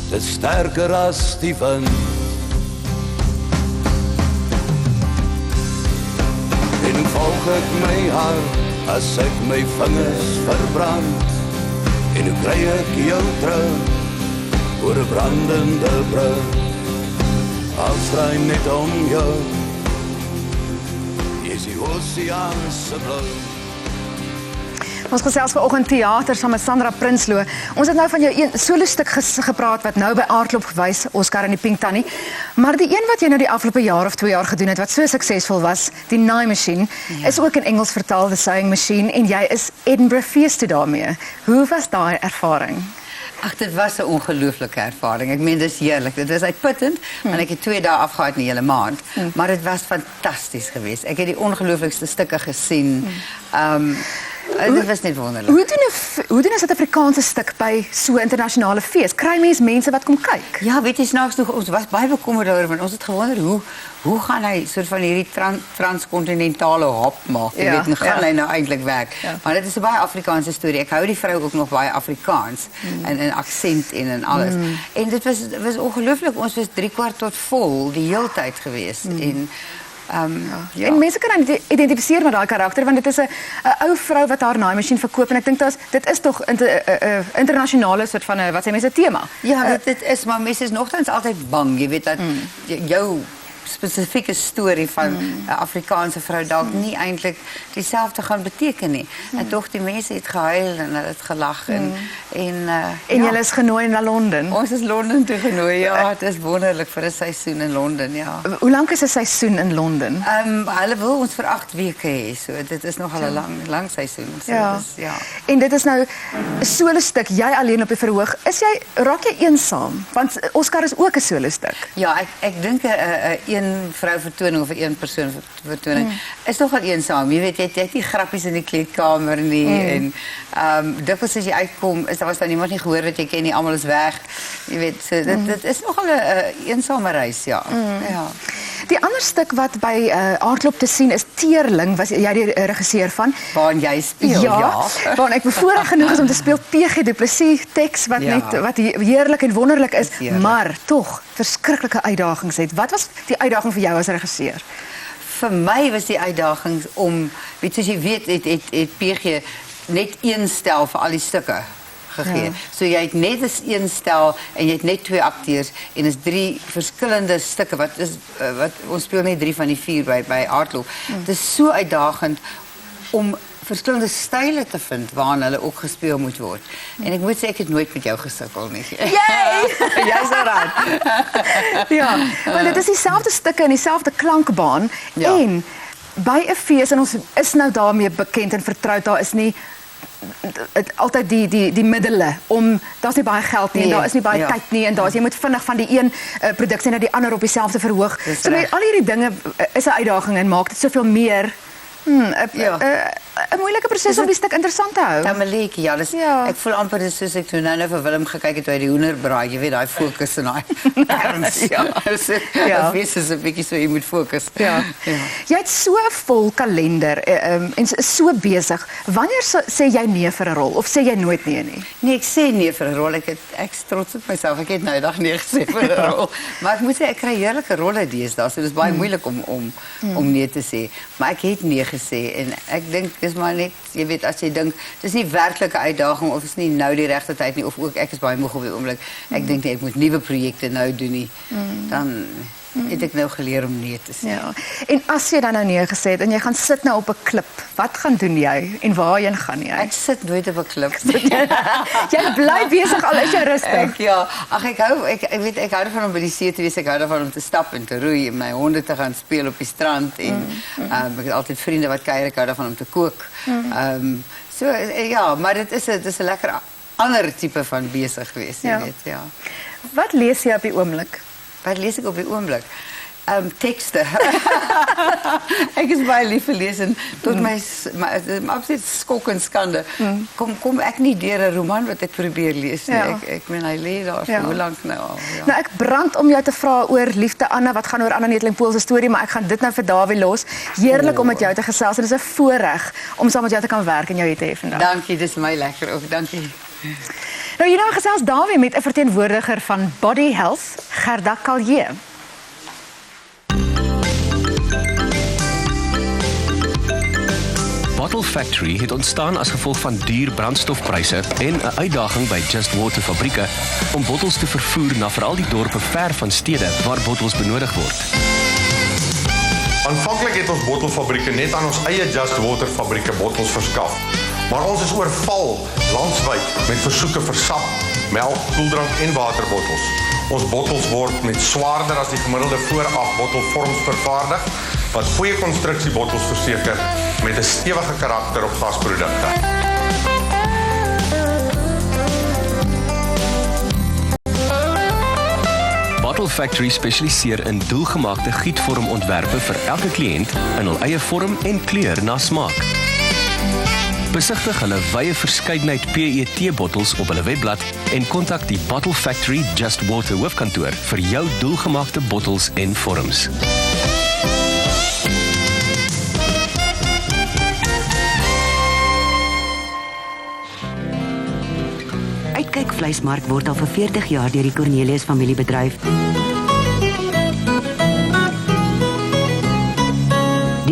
dit sterker as die wind. En hoe volg ek my hart as ek my vingers verbrand? En hoe kry ek jou terug oor 'n brandende brug? Als draai net om jou, jy's die Oseaanse Blou. Ons gesels vanoggend teater saam met Sandra Prinsloo. Ons het nou van jou een solo stuk gepraat wat nou by Aardklop gewys, Oscar en die Pink Tannie. Maar die een wat jy nou die afgelope jaar of 2 jaar gedoen het wat so suksesvol was, die Naaimachine, is ook in Engels vertaal, The Sewing Machine, en jy is Edinburgh fees toe daarmee. Hoe was daai ervaring? Ag, dit was 'n ongelooflike ervaring. Ek meen, dis heerlik. Dit was uitputtend, want ek het 2 dae afgehou in die hele maand. Maar dit was fantasties geweest. Ek het die ongelooflikste stukke gesien. Dit was net wonderlik. Hoe doen 'n Suid-Afrikaanse stuk by so 'n internasionale fees? Kry mense wat kom kyk? Ja, weet jy, snaaks genoeg, ons was baie bekommerd daaroor, want ons het gewonder hoe gaan hy soort van hierdie transkontinentale hop maak? Jy weet, hoe gaan hy nou eintlik werk? Ja. Maar dit is 'n baie Afrikaanse storie. Ek hou die vrou ook nog baie Afrikaans in aksent en alles. En dit was ongelooflik. Ons was 3/4 tot vol die hele tyd geweest. En Ja. En mense kan identifiseer met daai karakter want dit is 'n ou vrou wat haar naaimasjien verkoop en ek dink dit is tog 'n internasionale soort van 'n wat sê mense tema. Ja, dit is maar mense is nogtans altyd bang, jy weet dat jou spesifieke storie van 'n Afrikaanse vrou dalk nie eintlik dieselfde gaan beteken nie. En tog die mense het gehuil en hulle het gelag en julle is genooi na Londen. Ons is Londen toe genooi. Ja, dit is wonderlik vir 'n seisoen in Londen, ja. Hoe lank is 'n seisoen in Londen? Hulle wil ons vir 8 weke hê. So dit is nogal 'n lang seisoen. So ja. En dit is nou 'n solo stuk, jy alleen op die verhoog. Raak jy eensaam? Want Oscar is ook 'n solo stuk. Ja, ek dink 'n een vrou vertoning of 'n een persoon vertoning is nogal eensaam. Jy weet, jy het nie grappies in die kleedkamer nie en dikwels as jy uitkom, was daar niemand nie gehoor wat jy ken nie, almal is weg. Jy weet, so, dit is nogal 'n eensame reis, ja. Ja. Die ander stuk wat by Aardklop te sien is Teerling, was jy die regisseur van? Waarin jy speel, ja. Waarin ek bevoorreg genoeg is om te speel PG Du Plessis teks wat wat heerlik en wonderlik is, maar tog verskriklike uitdagings het. Wat was die uitdaging vir jou as regisseur? Vir my was die uitdaging om, soos jy weet, het PG net een stel vir al die stukke gegee. So jy het net een stel en jy het net 2 akteurs en is 3 verskillende stukke wat ons speel net 3 van die 4 by Aardklop. Dit is so uitdagend om verskillende style te vind waarin hulle ook gespeel moet word. En ek moet sê ek het nooit met jou gesukkel nie. Jy's reg. Ja, want dit is dieselfde stukke en dieselfde klankbaan en by 'n fees en ons is nou daarmee bekend en vertroud, daar is nie altyd die middele om daar's nie baie geld nie en daar is nie baie tyd nie en jy moet vinnig van die een produksie na die ander op dieselfde verhoog. So al hierdie dinge is 'n uitdaging en maak dit soveel meer 'n moeilike proses om die stuk interessant te hou. Tamelike, ek voel amper dis soos ek toe nou vir Willem gekyk het by die hoenderbraai, jy weet daai fokus en daai erns. Ja, dis is 'n bietjie so jy moet fokus. Ja. Jy het so 'n vol kalender en is so besig. Wanneer sê jy nee vir 'n rol of sê jy nooit nee nie? Nee, ek sê nee vir 'n rol. Ek is trots op myself. Ek het nou eendag nee gesê vir 'n rol. Maar ek moet sê ek kry heerlike rolle deesdae. So dis baie moeilik om nee te sê. Maar ek het nee gesê en ek dink dis maar net, jy weet, as jy dink dis nie werklike uitdaging of is nie nou die regte tyd nie of ook ek is baie moeg op die oomblik. Ek dink ek moet nuwe projekte nou doen nie. Dan het ek nou geleer om nee te sê. Ja. En as jy dan nou nee gesê het en jy gaan sit nou op 'n klip, wat gaan doen jy en waarheen gaan jy? Ek sit nooit op 'n klip. Jy bly besig al is jy rustig. Ek hou daarvan om by die see te wees, ek hou daarvan om te stap en te roei en my honde te gaan speel op die strand en ek het altyd vriende wat kuier, ek hou daarvan om te kook. Maar dit is 'n lekker ander tipe van besig gewees, jy weet, ja. Wat lees jy op die oomblik? Wat lees ek op die oomblik? Tekste. Ek is baie lief vir lees en tot my absoluut skok en skande. Kom ek nie deur 'n roman wat ek probeer lees nie. Ek meen hy lê daar vir hoe lank nou al. Ja. Nou ek brand om jou te vra oor Liefde Anna wat gaan oor Anna Neteling-Pool se storie, maar ek gaan dit nou vir Dawie los. Heerlik om met jou te gesels. Dit is 'n voorreg om saam met jou te kan werk en jou hier te hê vandag. Dankie, dis my lekker ook. Dankie. Nou hier nou gesels Dawie met 'n verteenwoordiger van Body Health, Gerda Callier. Bottle Factory het ontstaan as gevolg van duur brandstofpryse en 'n uitdaging by Just Water fabrieke om bottels te vervoer na veral die dorpe ver van stede waar bottels benodig word. Aanvanklik het ons bottelfabrieke net aan ons eie Just Water fabrieke bottels verskaf. Maar ons is oorval landwyd met versoeke vir sap, melk, koeldrank en waterbottels. Ons bottels word met swaarder as die gemiddelde vooraf bottelvorms vervaardig, wat goeie konstruksiebottels verseker met 'n stewige karakter op gasprodukte. Bottle Factory spesialiseer in doelgemaakte gietvormontwerpe vir elke kliënt in hul eie vorm en kleur na smaak. Besigtig hulle wye verskeidenheid PET-bottels op hulle webblad en kontak die Bottle Factory Just Water hoofkantoor vir jou doelgemaakte bottels en vorms. Uitkyk Vleismark word al vir 40 jaar deur die Cornelius familie bedryf.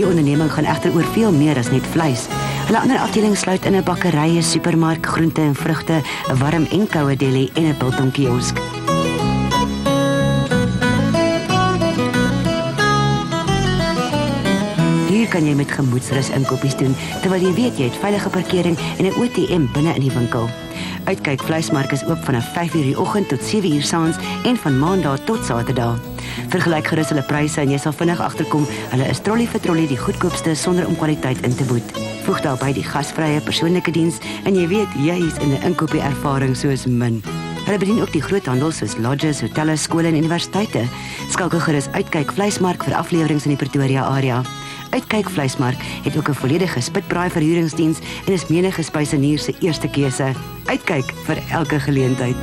Die onderneming gaan egter oor veel meer as net vleis. Hulle ander afdeling sluit in 'n bakkery, 'n supermark, groente en vrugte, 'n warm en koue deli en 'n biltongkiosk. Hier kan jy met gemoedsrus inkopies doen, terwyl jy weet jy het veilige parkering en 'n ATM binne in die winkel. Uitkyk Vleismark is oop vanaf 5:00 die oggend tot 7:00 saans en van Maandag tot Saterdag. Vergelyk gerus hulle pryse en jy sal vinnig agterkom, hulle is trollie vir trollie die goedkoopste sonder om kwaliteit in te boet. Voeg daarby die gasvrye persoonlike diens en jy weet jy is in 'n inkopie ervaring soos min. Hulle bedien ook die groothandels soos lodges, hotelle, skole en universiteite. Skakel gerus Uitkyk Vleismark vir afleweringe in die Pretoria area. Uitkyk Vleismark het ook 'n volledige spitbraai verhuuringsdiens en is menige spysenier se eerste keuse. Uitkyk vir elke geleentheid.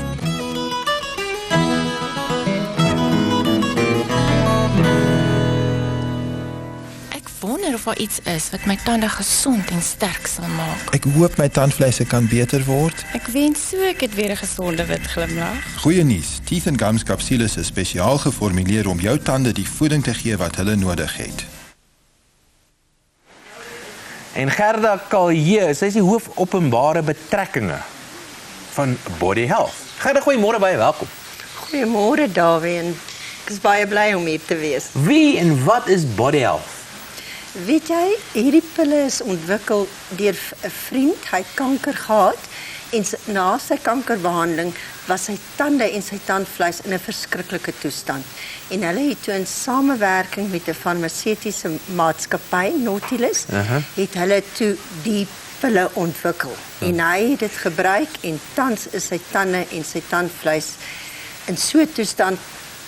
Ek wonder of daar iets is wat my tande gesond en sterk sal maak. Ek hoop my tandvleise kan beter word. Ek wens so ek het weer 'n gesonde wit glimlag. Goeie nuus, Teeth and Gums kapsules is spesiaal geformuleer om jou tande die voeding te gee wat hulle nodig het. En Gerda Kalje, sy is die hoof openbare betrekkinge van Body Health. Gerda, goeiemôre, baie welkom. Goeiemôre Dawie en ek is baie bly om hier te wees. Wie en wat is Body Health? Weet jy, hierdie pille is ontwikkel deur 'n vriend, hy het kanker gehad en na sy kankerbehandeling was sy tande en sy tandvleis in 'n verskriklike toestand. En hulle het toe in samewerking met 'n farmaseutiese maatskappy, Nautilus, het hulle toe die pille ontwikkel. En hy het dit gebruik en tans is sy tande en sy tandvleis in so 'n toestand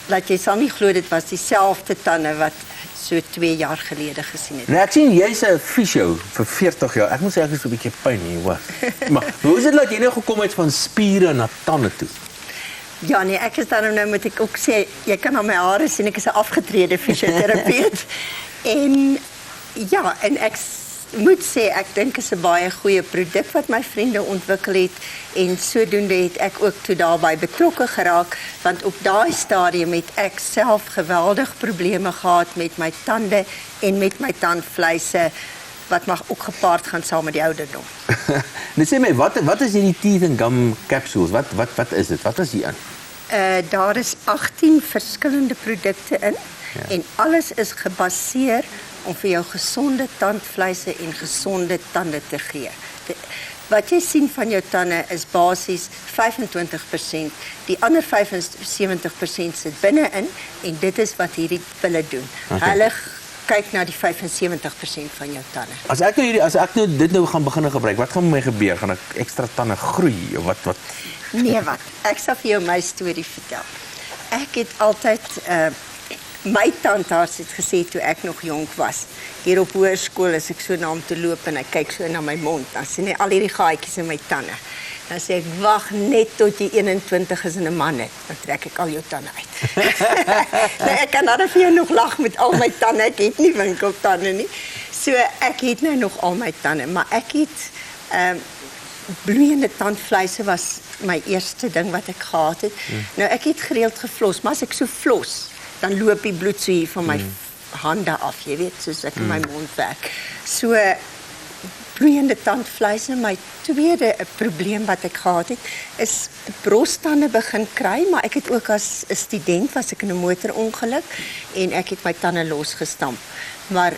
dat jy sal nie glo dit was dieselfde tande wat so 2 jaar gelede gesien het. Nou ek sien jy's 'n fisio vir 40 jaar. Ek moet sê ek is so 'n bietjie pyn hier, hoor. Maar hoe is dit dat jy nou gekom het van spiere na tande toe? Ja nee, ek is dan nou moet ek ook sê, jy kan aan my hare sien ek is 'n afgetrede fisioterapeut. En ja, en ek moet sê ek dink is 'n baie goeie produk wat my vriende ontwikkel het en sodoende het ek ook toe daarbey betrokke geraak want op daai stadium het ek self geweldig probleme gehad met my tande en met my tandvleise wat mag ook gepaard gaan saam met die ouderdom. Nou sê my, wat is hierdie Teeth and Gum capsules? Wat is dit? Wat is hier in? Daar is 18 verskillende produkte in en alles is gebaseer om vir jou gesonde tandvleise en gesonde tande te gee. Wat jy sien van jou tande is basies 25%, die ander 75% sit binne-in en dit is wat hierdie pille doen. Hulle kyk na die 75% van jou tande. As ek nou dit nou gaan begin gebruik, wat gaan met my gebeur? Gaan ek ekstra tande groei of wat? Nee, wat? Ek sal vir jou my storie vertel. Ek het altyd my tandarts het gesê toe ek nog jonk was. Hier op hoërskool as ek so na hom toe loop en hy kyk so na my mond, dan sien hy al hierdie gaatjies in my tande. Dan sê ek, wag net tot jy 21 is en 'n man het, dan trek ek al jou tande uit. Nou, ek kan dan vir jou nog lag met al my tande, ek het nie winkeltande nie. So ek het nou nog al my tande, maar ek het bloeiende tandvleise was my eerste ding wat ek gehad het. Nou ek het gereeld geflos, maar as ek so flos, dan loop die bloed so hier van my hande af, jy weet, soos ek in my mond werk. So bloeiende tandvleise, my tweede probleem wat ek gehad het, is brostande begin kry, maar ek het ook as 'n student was ek in 'n motorongeluk en ek het my tande losgestamp. Maar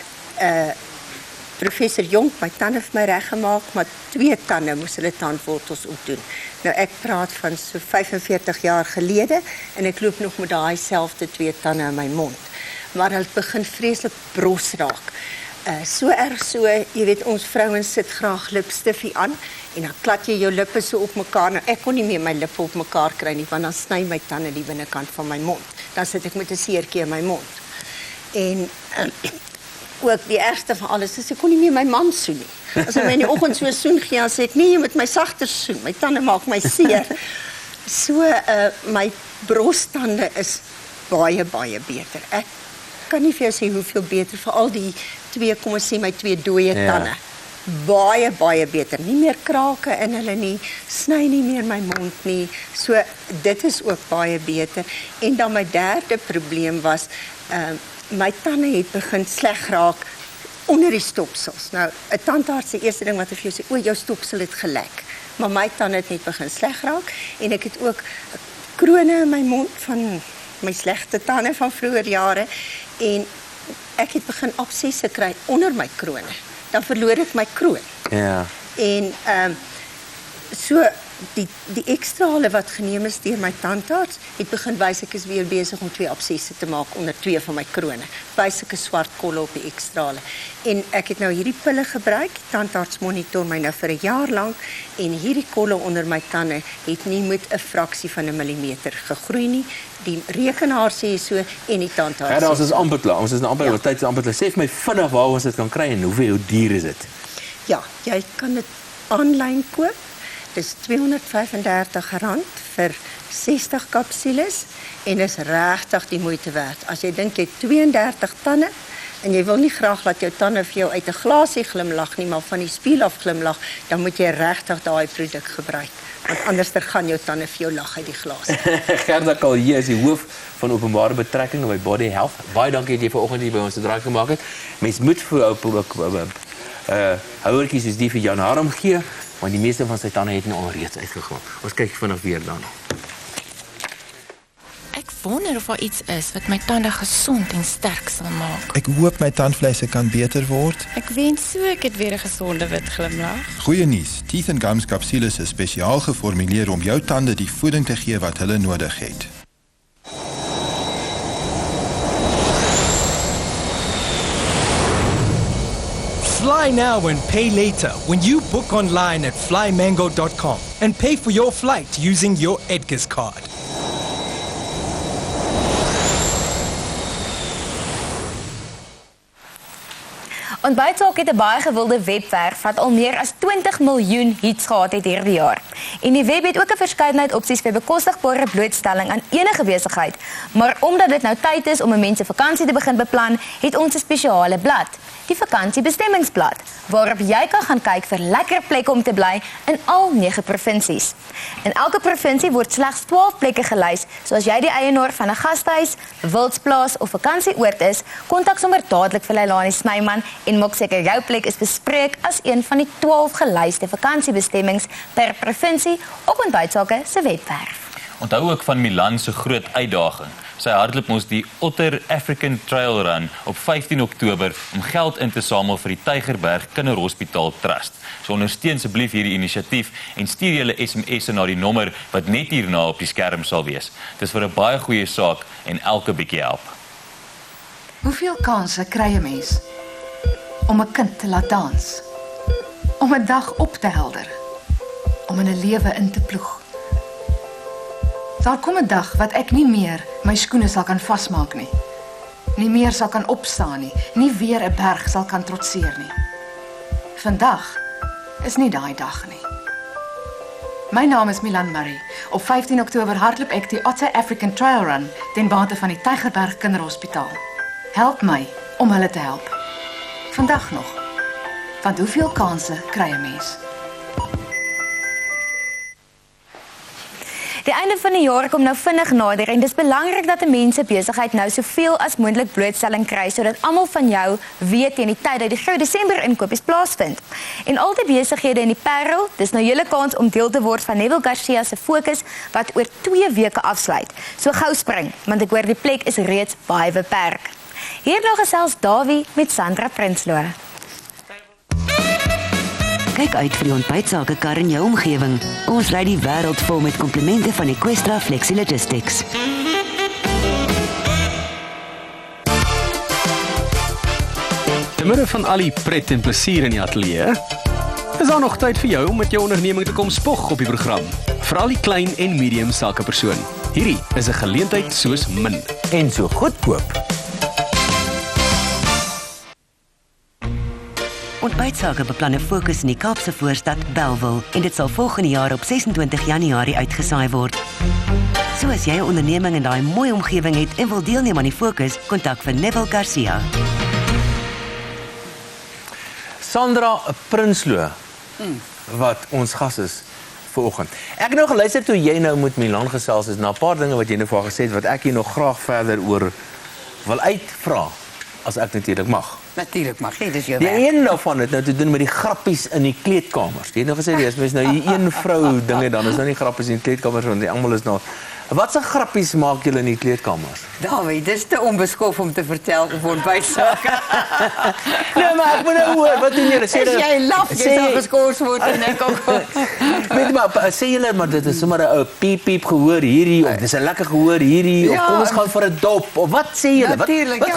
professor Jonk my tande vir my reggemaak, maar 2 tande moes hulle tandwortels ook doen. Nou ek praat van so 45 jaar gelede en ek loop nog met daai selfde 2 tande in my mond. Maar hulle begin vreeslik bros raak. So erg so, jy weet ons vrouens sit graag lipstifie aan en dan klad jy jou lippe so op mekaar. Nou ek kon nie meer my lippe op mekaar kry nie want dan sny my tande die binnekant van my mond. Dan sit ek met 'n seertjie in my mond. En ook die ergste van alles is ek kon nie meer my man soen nie. As hy my in die oggend so soen gee, dan sê ek nee, jy moet my sagter soen. My tande maak my seer. So my brostande is baie beter. Ek kan nie vir jou sê hoeveel beter vir al die 2, kom ons sê my 2 dooie tande. Baie beter. Nie meer krake in hulle nie, sny nie meer my mond nie. So dit is ook baie beter. En dan my derde probleem was my tande het begin sleg raak onder die stopsels. Nou, 'n tandarts se eerste ding wat hy vir jou sê, o, jou stopsel het gelek. Maar my tande het net begin sleg raak en ek het ook krone in my mond van my slegte tande van vroeër jare en ek het begin absesse kry onder my krone. Dan verloor ek my kroon. Ja. En so die ekstrale wat geneem is deur my tandarts het begin wys ek is weer besig om 2 absesse te maak onder 2 van my krone. Wys ek 'n swart kolle op die ekstrale. En ek het nou hierdie pille gebruik. Tandarts monitor my nou vir 'n jaar lank en hierdie kolle onder my tande het nie met 'n fraksie van 'n millimeter gegroei nie. Die rekenaar sê so en die tandarts. Ja, ons is amper klaar. Ons is nou amper tyd is amper klaar. Sê vir my vinnig waar ons dit kan kry en hoe duur is dit? Ja, jy kan dit aanlyn koop. Dis R235 vir 60 kapsules en is regtig die moeite werd. As jy dink jy het 32 tande en jy wil nie graag dat jou tande vir jou uit 'n glasie glimlag nie, maar van die spieël af glimlag, dan moet jy regtig daai produk gebruik. Want anders gaan jou tande vir jou lag uit die glas. Gerda Kalje is die hoof van openbare betrekkinge by Body Health. Baie dankie dat jy vanoggend hier by ons 'n draai gemaak het. Mens moet vir houertjies soos die vir Jan Harm gee, want die meeste van sy tande het nou alreeds uitgegaan. Ons kyk vinnig weer daarna. Ek wonder of daar iets is wat my tande gesond en sterk sal maak. Ek hoop my tandvleise kan beter word. Ek wens so ek het weer 'n gesonde wit glimlag. Goeie nuus, Teeth and Gums kapsules is spesiaal geformuleer om jou tande die voeding te gee wat hulle nodig het. Fly now and pay later when you book online at flymango.com and pay for your flight using your Edgar's card. Ontbytsaak het 'n baie gewilde webwerf wat al meer as 20 miljoen hits gehad het hierdie jaar. En die web het ook 'n verskeidenheid opsies vir bekostigbare blootstelling aan enige besigheid. Maar omdat dit nou tyd is om 'n mens se vakansie te begin beplan, het ons 'n spesiale blad, die vakansiebestemmingsblad, waarop jy kan gaan kyk vir lekker plekke om te bly in al 9 provinsies. In elke provinsie word slegs 12 plekke gelys, so as jy die eienaar van 'n gastehuis, wildsplaas of vakansieoord is, kontak sommer dadelik vir Leilani Snyman en maak seker jou plek is bespreek as een van die 12 gelyste vakansiebestemmings per provinsie op Ontbytsake se webwerf. Onthou ook van Milan se groot uitdaging. Sy hardloop ons die Otter African Trail Run op 15 Oktober om geld in te samel vir die Tygerberg Kinderhospitaal Trust. So ondersteun asseblief hierdie inisiatief en stuur julle SMS'e na die nommer wat net hierna op die skerm sal wees. Dis vir 'n baie goeie saak en elke bietjie help. Hoeveel kansse kry 'n mens om 'n kind te laat dans? Om 'n dag op te helder? Om in 'n lewe in te ploeg? Daar kom 'n dag wat ek nie meer my skoene sal kan vasmaak nie. Nie meer sal kan opstaan nie. Nie weer 'n berg sal kan trotseer nie. Vandag is nie daai dag nie. My naam is Milan Murray. Op 15 Oktober hardloop ek die Otter African Trail Run ten bate van die Tygerberg Kinderhospitaal. Help my om hulle te help. Vandag nog. Want hoeveel kansse kry 'n mens? Die einde van die jaar kom nou vinnig nader en dis belangrik dat 'n mens se besigheid nou soveel as moontlik blootstelling kry sodat almal van jou weet teen die tyd dat die Gou Desember inkopies plaasvind. En al die besighede in die Parel, dis nou julle kans om deel te word van Neville Garcia se fokus wat oor 2 weke afsluit. So gou spring, want ek hoor die plek is reeds baie beperk. Hierna gesels Dawie met Sandra Prinsloo. Kyk uit vir die ontbytsake kar in jou omgewing. Ons ry die wêreld vol met komplimente van Eqstra Flexi Logistics. Te midde van al die pret en plesier in die ateljee, is daar nog tyd vir jou om met jou onderneming te kom spog op die program. Vir al die klein en medium sakepersoon. Hierdie is 'n geleentheid soos min en so goedkoop. Ontbytsake beplan 'n fokus in die Kaapse voorstad Bellville en dit sal volgende jaar op 26 Januarie uitgesaai word. So as jy 'n onderneming in daai mooi omgewing het en wil deelneem aan die fokus, kontak vir Neville Garcia. Sandra Prinsloo, wat ons gas is vanoggend. Ek het nou geluister toe jy nou met Milan gesels is na 'n paar dinge wat jy nou vir haar gesê het wat ek hier nog graag verder oor wil uitvra as ek natuurlik mag. Natuurlik mag jy, dis jou Die werk. een daarvan het nou te doen met die grappies in die kleedkamers. Jy het nou gesê, as mens nou die een vrou dinge dan is nou nie grappies in die kleedkamers, want die almal is nou... Wat se grappies maak julle in die kleedkamers? Dawie, dis te onbeskof om te vertel op ontbytsake. Nee, maar ek moet nou hoor, wat doen julle? As jy laf, jy sal geskort word en ek ook. Weet maar, sê julle, maar dit is sommer 'n piep gehoor hierdie, of dis 'n lekker gehoor hierdie, of kom ons gaan vir 'n dop, of wat sê julle? Wat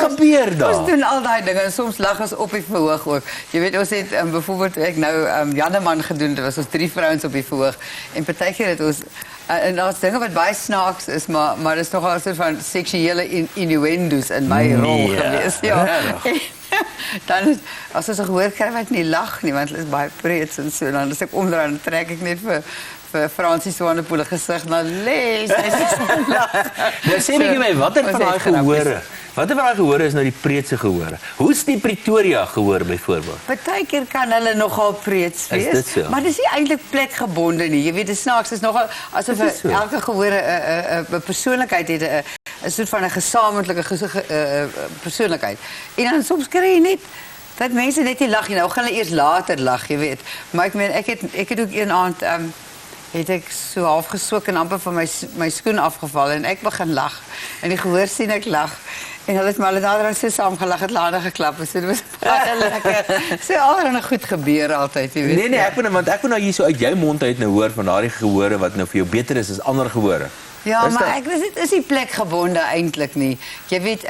gebeur daar? Ons doen al daai dinge en soms lag ons op die verhoog ook. Jy weet, ons het byvoorbeeld ek nou Janneman gedoen, dit was ons 3 vrouens op die verhoog en partykeer het ons en daar's dinge wat baie snaaks is, maar dis nogal 'n soort van seksuele innuendos in my rol gewees. Ja. Dan is, as ons gehoor kry wat nie lag nie, want hulle is baie preets en so, dan as ek omdraai en trek ek net vir Fransie Swanepoel gesig na les. Hy sê so lag. Nou sê net my, watter van daai gehore? Watter van daai gehore is nou die preetse gehore? Hoe's die Pretoria gehoor byvoorbeeld? Partykeer kan hulle nogal preets wees, Is dit so? maar dis nie eintlik plekgebonde nie. Jy weet, die snaaks is nogal asof elke gehore 'n persoonlikheid het, 'n soort van 'n gesamentlike persoonlikheid. En dan soms kry jy net dat mense net nie lag nie. Nou gaan hulle eers later lag, jy weet. Maar ek meen, ek het ook een aand het ek so half geswik en amper van my skoen afgeval en ek begin lag. En die gehoor sien ek lag. En hulle het maar daarna so saam gelag, het later geklap. So dit was baie lekker. So allerhande goed gebeur altyd, jy weet. Nee, ek wil nou hier so uit jou mond uit nou hoor van daardie gehore wat nou vir jou beter is as ander gehore. Ja, maar ek weet dit is nie plekgebonde eintlik nie. Jy weet,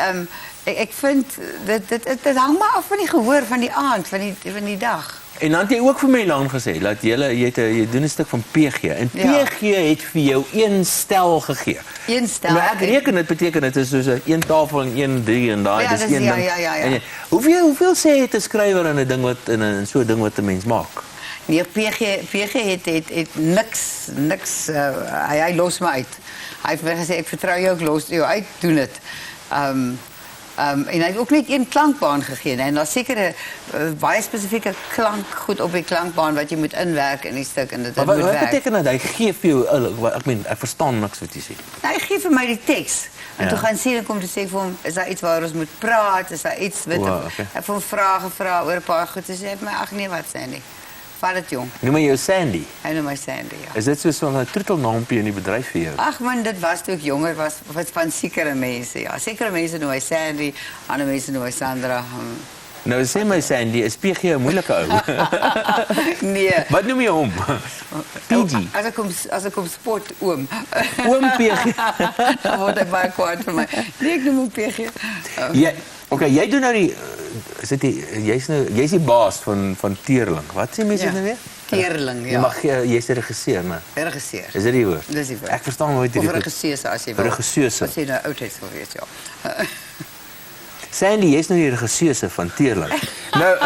ek vind dit hang maar af van die gehoor van die aand, van die dag. En dan het jy ook vir my lang gesê dat jy doen 'n stuk van PG en PG het vir jou een stel gegee. Een stel. Maar ek reken dit beteken dit is soos 'n een tafel en een drie en daai dis een ding. Ja. Hoeveel sê het 'n skrywer in 'n ding wat in so 'n ding wat 'n mens maak? Nee, PG het niks hy los my uit. Hy het gesê ek vertrou jou, ek los jou uit, doen dit. En hy het ook net een klankbaan gegee en daar's sekere baie spesifieke klank goed op die klankbaan wat jy moet inwerk in die stuk en dit moet werk. Wat beteken dit? Hy gee vir jou ek verstaan niks wat jy sê. Hy gee vir my die teks. En toe gaan sien en kom te sê vir hom, is daar iets waar ons moet praat? Is daar iets ek het hom vrae gevra oor 'n paar goed te sê, my ag nee, wat sê nie. Vat dit jong. Noem my jou Sandy. Hy noem my Sandy, ja. Is dit so 'n troetelnaampie in die bedryf vir jou? Ag man, dit was toe ek jonger was van sekere mense, ja. Sekere mense noem my Sandy, ander mense noem my Sandra. Nou sê my Sandy, is PG 'n moeilike ou? Nee. Wat noem jy hom? PG. As ek kom sport oom. Oom PG. Dan word hy baie kwaad vir my. Nee, ek noem hom PG. Jy doen nou die jy's die baas van Teerling. Wat sê mense nou weer? Teerling, ja. Maar jy's die regisseur, né? Regisseur. Is dit die woord? Dis die woord. Ek verstaan nooit hierdie. Of regisseur as jy wil. Regisseur. As jy nou oudheid wil weet, ja. Sandy, jy's nou die regisseur van Teerling. Nou,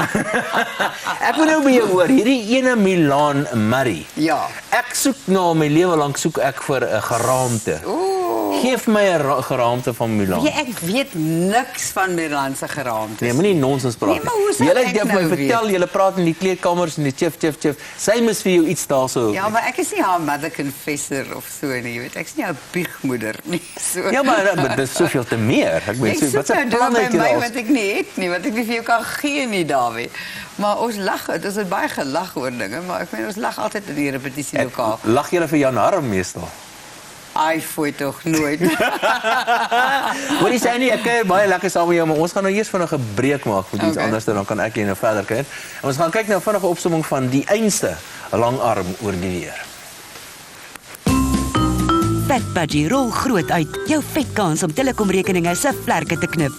ek wil nou by jou hoor, hierdie ene Milan Murray. Ja. Ek soek nou my lewe lank soek ek vir 'n geraamte. Geef my 'n geraamte van Milan. Ek weet niks van Milan se geraamtes. Nee, moenie nonsens praat nie. Nee, maar hoe sal Julle ek het my nou vertel, julle praat in die kleedkamers en die chif. Sy mis vir jou iets daarso. Ja, maar ek is nie haar mother confessor of so nie, jy weet. Ek is nie haar biegmoeder nie. So. Ja, maar dit is soveel te meer. Ek meen, wat se plan het jy daar? daar? Wat ek nie het nie, wat ek nie vir jou kan gee nie, Dawie. Maar ons lag, dit is baie gelag oor dinge, maar ek meen ons lag altyd in die repetisielokaal. Lag julle vir Jan Harm meestal? Ai, fooi tog nooit. Hoorie Sandy, ek kuier baie lekker saam met jou, maar ons gaan nou eers vinnig 'n breek maak met iets anders en dan kan ek jy nou verder kyk. En ons gaan kyk nou vinnige opsomming van die einste langarm oor die weer. Vet Budgie rol groot uit. Jou vet kans om telekomrekeninge se vlerke te knip.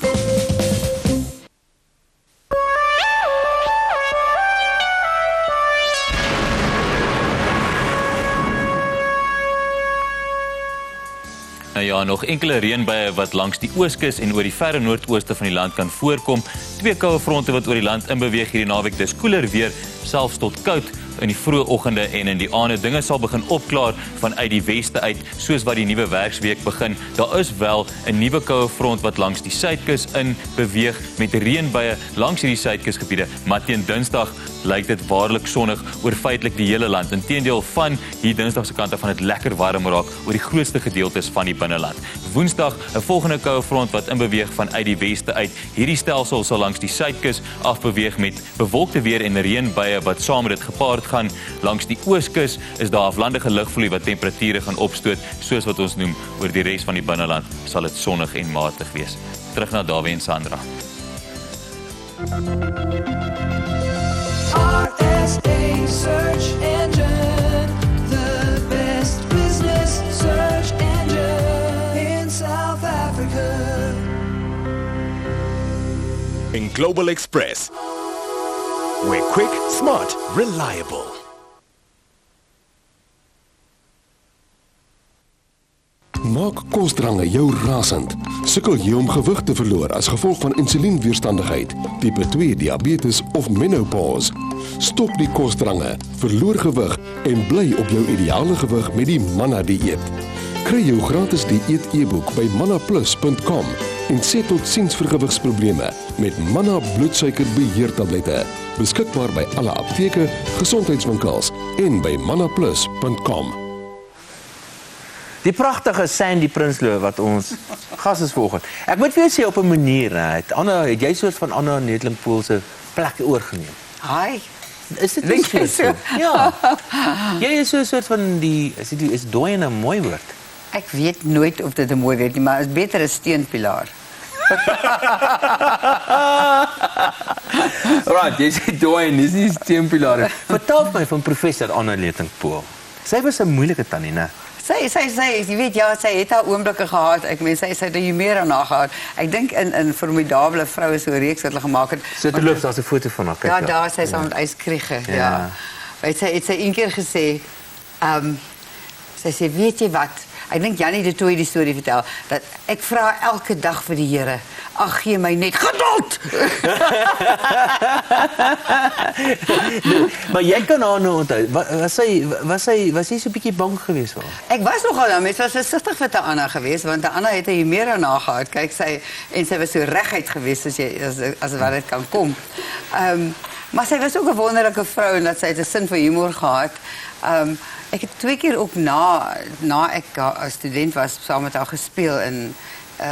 Nou ja, nog enkele reënbuie wat langs die ooskus en oor die verre noordooste van die land kan voorkom. 2 koue fronte wat oor die land inbeweeg hierdie naweek. Dis koeler weer, selfs tot koud. in die vroeë oggende en in die aande. Dinge sal begin opklaar vanuit die weste uit, soos wat die nuwe werksweek begin. Daar is wel 'n nuwe koue front wat langs die suidkus in beweeg met reënbuie langs hierdie suidkusgebiede, maar teen Dinsdag lyk dit waarlik sonnig oor feitelik die hele land. Inteendeel van hier Dinsdag se kant af van dit lekker warm raak oor die grootste gedeeltes van die binneland. Woensdag 'n volgende koue front wat inbeweeg vanuit die weste uit. Hierdie stelsel sal langs die suidkus afbeweeg met bewolkte weer en reënbuie wat saam met dit gepaard gaan. Langs die ooskus is daar aflandige lugvloei wat temperature gaan opstoot, soos wat ons noem. Oor die res van die binneland sal dit sonnig en matig wees. Terug na Dawie en Sandra. RSA Search Engine, the best business search engine in South Africa. In Global Express, we're quick, smart, reliable. Maak kosdrange jou rasend. Sukkel jy om gewig te verloor as gevolg van insulienweerstandigheid, tipe 2 diabetes of menopause? Stop die kosdrange, verloor gewig en bly op jou ideale gewig met die Manna-dieet. Kry jou gratis dieet e-boek by mannaplus.com en sê tot siens vir gewigsprobleme met Manna bloedsuikerbeheertablette. Beskikbaar by alle apteke, gesondheidswinkels en by mannaplus.com. Die pragtige Sandy Prinsloo wat ons gas is vanoggend. Ek moet vir jou sê op 'n manier, het jy soort van Anna Nedeling-Pool se plek oorgeneem. Hi. Is dit nie so? Ja. Jy is so 'n soort van is dooi 'n mooi woord. Ek weet nooit of dit 'n mooi woord is, maar is beter as steunpilaar. Right, jy sê dooi en dis nie steunpilare. Vertel my van professor Anna Nedeling-Pool. Sy was 'n moeilike tannie, né? Sy, jy weet ja, sy het haar oomblikke gehad. Ek meen sy het meer aan haar gehad. Ek dink in formidable vroue so 'n reeks wat hulle gemaak het. So te loop, daar's 'n foto van haar. Kyk. Ja, daar sy saam met Yskrige, ja. Weet sy het sy een keer gesê, sy sê weet jy wat? Ek dink Jannie de Tooy die storie vertel dat ek vra elke dag vir die Here, ag gee my net geduld. Maar jy kan haar nou onthou. Was sy so 'n bietjie bang geweest vir haar? Ek was nogal dan, mens was versigtig vir Anna geweest want Anna het meer aan haar gehad. Kyk sy was so reguit geweest as wat dit kan kom. Maar sy was ook 'n wonderlike vrou en dat sy 'n sin vir humor gehad. Ek het 2 keer ook na ek 'n student was saam met haar gespeel in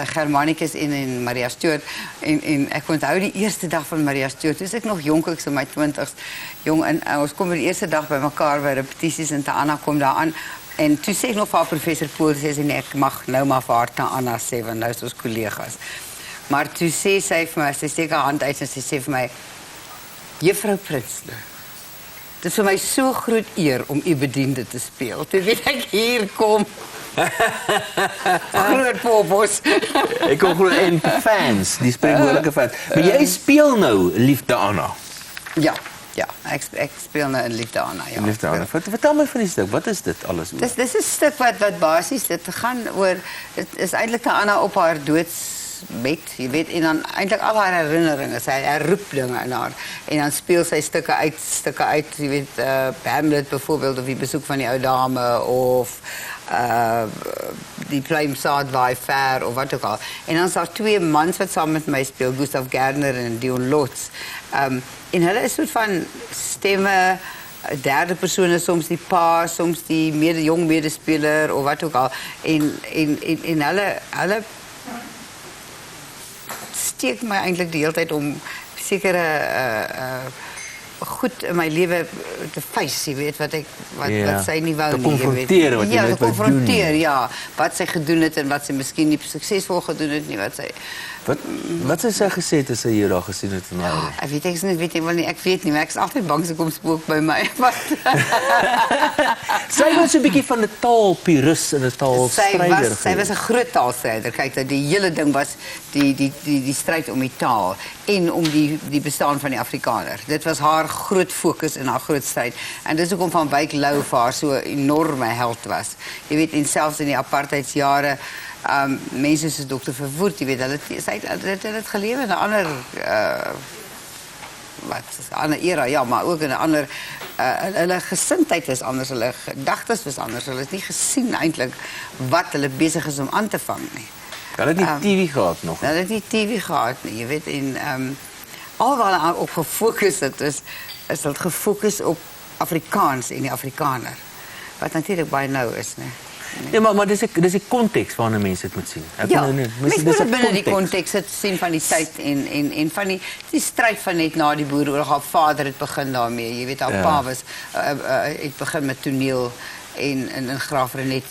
Germanicus en Maria Stuart en ek onthou die eerste dag van Maria Stuart, toe ek nog jonk, ek so my 20's, jong en ons kom die eerste dag by mekaar by repetisies en Anna kom daar aan en toe sê ek nog vir haar professor Pool, sê sy nee, ek mag nou maar vir haar Anna sê want nou is ons kollegas. Maar toe sê sy vir my, sy steek haar hand uit en sy sê vir my, Juffrou Prinsloo, dit is vir my so groot eer om u bediende te speel. Toe weet ek hier kom. Groot popos. Ek kom groot en fans, die spreekwoordelike fans. Maar jy speel nou Liefde Anna. Ja, ek speel nou in Liefde Anna, ja. Liefde Anna. Vertel my van die stuk, wat is dit alles oor? Dis 'n stuk wat basies dit gaan oor, dit is eintlik Anna op haar doodsbed, jy weet, en dan eintlik al haar herinneringe, sy roep dinge in haar, en dan speel sy stukke uit, jy weet, Hamlet byvoorbeeld, of die besoek van die ou dame, of die Pluim Saadwaai ver, of wat ook al. En dan is daar 2 mans wat saam met my speel, Gustav Gardner en Dion Lotz. En hulle is soort van stemme, derde persoon is soms die pa, soms die jong medespeler, of wat ook al. En hulle steek my eintlik die hele tyd om sekere goed in my lewe te face, jy weet, wat sy nie wou nie, jy weet. Te konfronteer, ja. Wat sy gedoen het en wat sy miskien nie suksesvol gedoen het nie, wat sy... Wat het sy gesê as sy hier daar gesien het? Ek weet nie, maar ek is altyd bang sy kom spook by my. Sy was 'n bietjie van 'n taalpurist en 'n taalstryder. Sy was 'n groot taalstryder. Kyk, die hele ding was die stryd om die taal en om die bestaan van die Afrikaner. Dit was haar groot fokus in haar groot stryd. En dis hoekom Van Wyk Lou vir haar so 'n enorme held was. Jy weet, en selfs in die apartheidsjare mense soos Dr. Verwoerd, jy weet, sy het gelewe in 'n ander wat is 'n ander era, ja, maar ook in 'n ander hulle gesindheid was anders, hulle gedagtes was anders. Hulle het nie gesien eintlik wat hulle besig is om aan te vang nie. Hulle het nie TV gehad nog. Hulle het nie TV gehad nie, jy weet, en al wat hulle op gefokus het is hulle gefokus op Afrikaans en die Afrikaner. Wat natuurlik baie nou is, né? Ja, maar dis die konteks waarna mense dit moet sien. Ja, mense moet binne die konteks sien van die tyd en van die stryd van net na die Boereoorlog. Haar vader het begin daarmee, jy weet, haar pa was het begin met toneel en Graaf Renet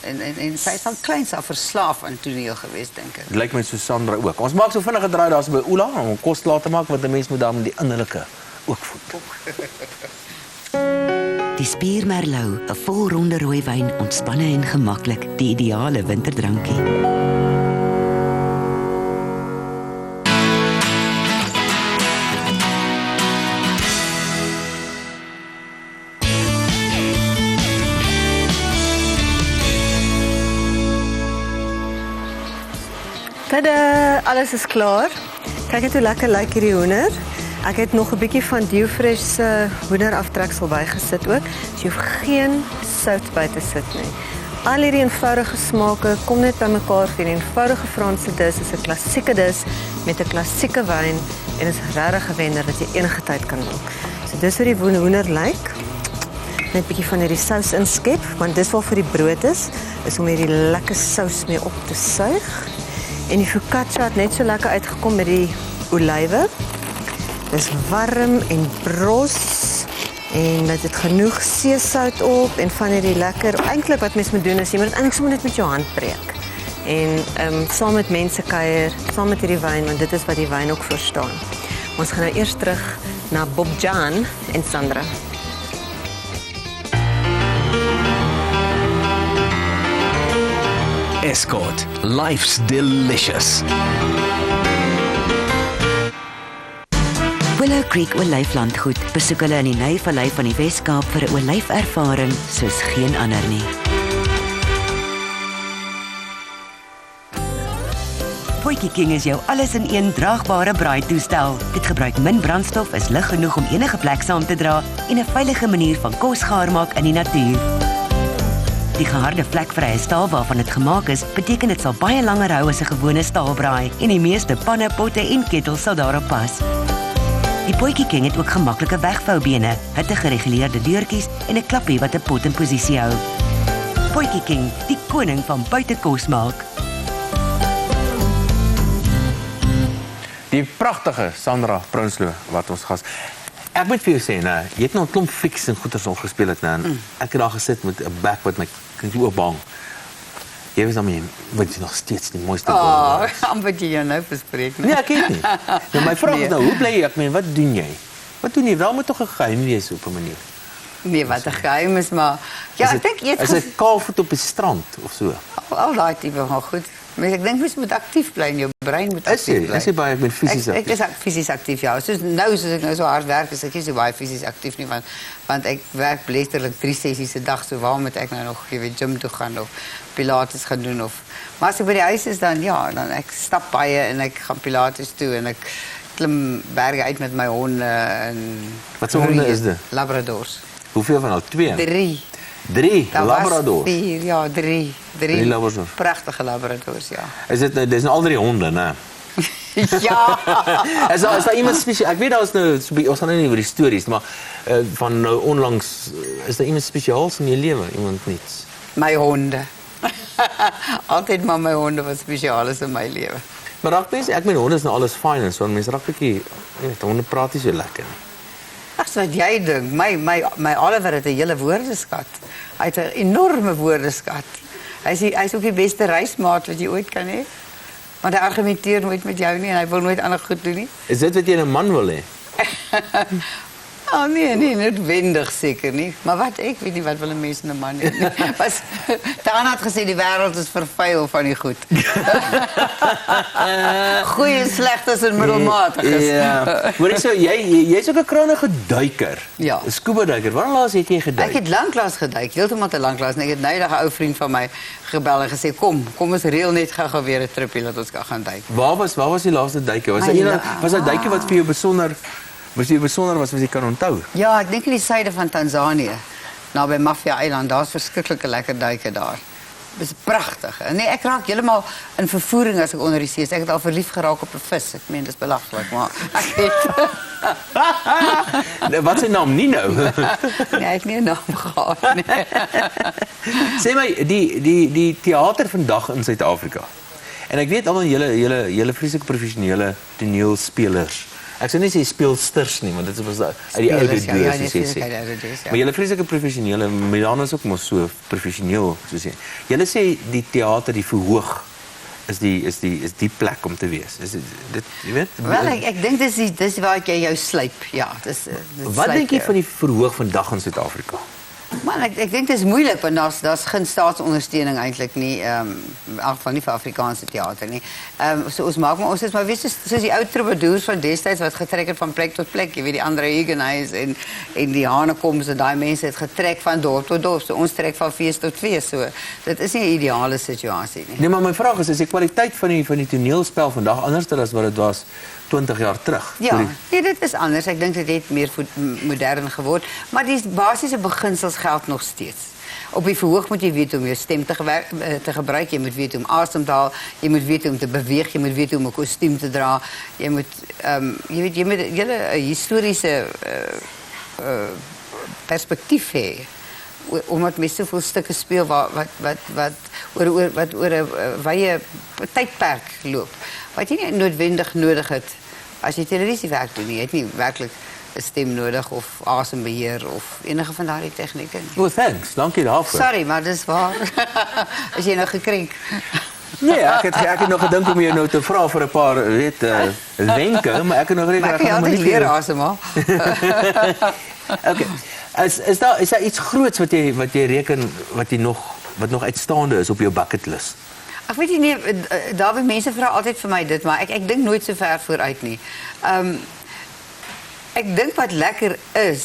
en sy is van kleins af verslaaf aan toneel geweest, dink ek. Dit lyk my so Sandra ook. Ons maak so vinnige draai daar's by Oela om kos klaar te maak, want 'n mens moet dan die innerlike ook voed. Die Spier Merlot, 'n volronde rooiwyn, ontspanne en gemaklik, die ideale winterdrankie. Tada, alles is klaar. Kyk net hoe lekker lyk hierdie hoender. Ek het nog 'n bietjie van Diofresh se hoenderaftreksel bygesit ook. So jy hoef geen sout by te sit nie. Al hierdie eenvoudige smake kom net bymekaar vir 'n eenvoudige Franse dis, is 'n klassieke dis met 'n klassieke wyn en is regtig 'n wenner wat jy enige tyd kan maak. So dis hoe die hoender lyk. Net 'n bietjie van hierdie sous inskep, want dis wat vir die brood is om hierdie lekker sous mee op te suig. En die focaccia het net so lekker uitgekom met die olywe. Dis warm en bros en dit het genoeg seesout op en van hierdie lekker, eintlik wat mens moet doen is jy moet dit eintlik sommer net met jou hand breek. En saam met mense kuier, saam met hierdie wyn, want dit is wat die wyn ook verstaan. Ons gaan nou eers terug na Bob Jan en Sandra. Escort, life's delicious. Willow Creek Olyflandgoed. Besoek hulle in die Nijvallei van die Weskaap vir 'n olyfervaring soos geen ander nie. Potjie King is jou alles-in-een draagbare braaitoestel. Dit gebruik min brandstof, is lig genoeg om enige plek saam te dra en 'n veilige manier van kos gaar maak in die natuur. Die geharde vlekvrye staal waarvan dit gemaak is, beteken dit sal baie langer hou as 'n gewone staalbraai en die meeste panne, potte en kettels sal daarop pas. Die Potjie King het ook gemaklike wegvoubene, hittegereguleerde deurtjies en 'n klappie wat 'n pot in posisie hou. Potjie King, die koning van buitekos maak. Die pragtige Sandra Prinsloo wat ons gas. Ek moet vir jou sê, nee, jy het nou 'n klomp flieks en goeters al gespeel het, nee. Ek het daar gesit met 'n bek wat my oop hang. Jy was dan wat jy nog steeds die mooiste woorde. Amper jy jou nou bespreek. Nee, ek weet nie. Nou my vraag is nou, hoe bly jy? Ek meen, wat doen jy? Wat doen jy? Wel moet tog 'n geheim wees op 'n manier. Nee, wat 'n geheim is, maar ja, ek dink jy het is dit kaalvoet op die strand of so? Al daai tipe van goed. Maar ek dink jy moet aktief bly in jou brein moet aktief bly. Is jy baie met fisies aktief? Ek is fisies aktief, ja. Soos ek nou so hard werk, is ek nie so baie fisies aktief nie, want ek werk letterlik 3 sessies 'n dag, so waarom moet ek nou nog gym toe gaan of pilates gaan doen of. Maar as ek by die huis is dan ja, dan ek stap baie en ek gaan pilates toe en ek klim berge uit met my honde en wat so honde is dit? Labradors. Hoeveel van al? 2? 3. 3 Labradors? 4, ja, 3. 3 Labradors. Pragtige Labradors, ja. Is dit dis nou al 3 honde, né? Ja. Is daar iemand spesiaal? Ek weet daar is nou ons gaan nou nie oor die stories, maar van nou onlangs is daar iemand spesiaals in jou lewe, iemand niets? My honde. Altyd maar my honde wat spesiaal is in my lewe. Maar raak mense, ek meen honde is nou alles fyn en so, mense raak bietjie, weet, honde praat nie so lekker nie. Ag, wat jy dink, my Oliver het 'n hele woordeskat. Hy het 'n enorme woordeskat. Hy's ook die beste reismaat wat jy ooit kan hê. Want hy argumenteer nooit met jou nie en hy wil nooit ander goed doen nie. Is dit wat jy in 'n man wil hê? Oh nee, noodwendig seker nie. Maar wat, ek weet nie wat wil 'n mens in 'n man hê nie. Daan het gesê die wêreld is vervuil van die goed. Goeie, slegtes en middelmatiges. Ja. Hoor ek so, jy's ook 'n krangige duiker. Ja. 'n Scuba duiker. Wanneer laas het jy geduik? Ek het lanklaas geduik, heeltemal te lanklaas. En ek het nou eendag 'n ou vriend van my gebel en gesê, kom ons reël net gou weer 'n tripie dat ons kan gaan duik. Waar was die laaste duikie? Was daar duikie wat vir jou besonder Was jy besonder was jy kan onthou? Ja, ek dink in die suide van Tanzanië, naby Mafia-eiland, daar's verskriklike lekker duike daar. Dis pragtig. Nee, ek raak heeltemal in vervoering as ek onder die see is. Ek het al verlief geraak op 'n vis. Ek meen, dis belaglik, maar ek het Wat is sy naam? Nino? Nee, ek het nie 'n naam gehad nie. Sê my, die teater vandag in Suid-Afrika. En ek weet almal julle vreeslike professionele toneelspelers. Ek sou nie sê speelsters nie, want dit was uit die oude dae, soos jy sê. Maar julle vreeslike professionele, Milan is ook maar so professioneel, soos jy. Julle sê die teater, die verhoog is die plek om te wees. Is dit jy weet? Wel, ek dink dis waar jy jou slyp. Ja, dis Wat dink jy van die verhoog vandag in Suid-Afrika? Man, ek dink dit is moeilik want daar's geen staatsondersteuning eintlik nie, in elk geval nie vir Afrikaanse teater nie. So ons maak maar ons is maar weet soos die ou troubadours van destyds wat getrek het van plek tot plek, jy weet die Andre Huguenot en die Hanekoms en daai mense het getrek van dorp tot dorp. So ons trek van fees tot fees. So dit is nie 'n ideale situasie nie. Nee, maar my vraag is die kwaliteit van die toneelspel vandag anders as wat dit was 20 jaar terug? Ja, nee, dit is anders. Ek dink dit het meer modern geword, maar die basiese beginsels geld nog steeds. Op die verhoog moet jy weet om jou stem te gebruik, jy moet weet hoe om asem te haal, jy moet weet hoe om te beweeg, jy moet weet hoe om 'n kostuum te dra, jy moet jy moet 'n historiese perspektief hê. Omdat mens soveel stukke speel wat oor 'n wye tydperk loop. Wat jy nie noodwendig nodig het as jy televisiewerk doen nie. Jy het nie werklik 'n stem nodig of asembeheer of enige van daardie tegnieke nie. Oh, thanks. Dankie daarvoor. Sorry, maar dis waar. As jy nou gekrenk. Nee, ek het nog gedink om jou nou te vra vir 'n paar wenke, maar ek het nog Maar ek kan altyd leer asemhaal. Okay. Is daar iets groots wat jy reken wat nog uitstaande is op jou bucket list? Ek weet nie, daar by mense vra altyd vir my dit, maar ek dink nooit so ver vooruit nie. Ek dink wat lekker is,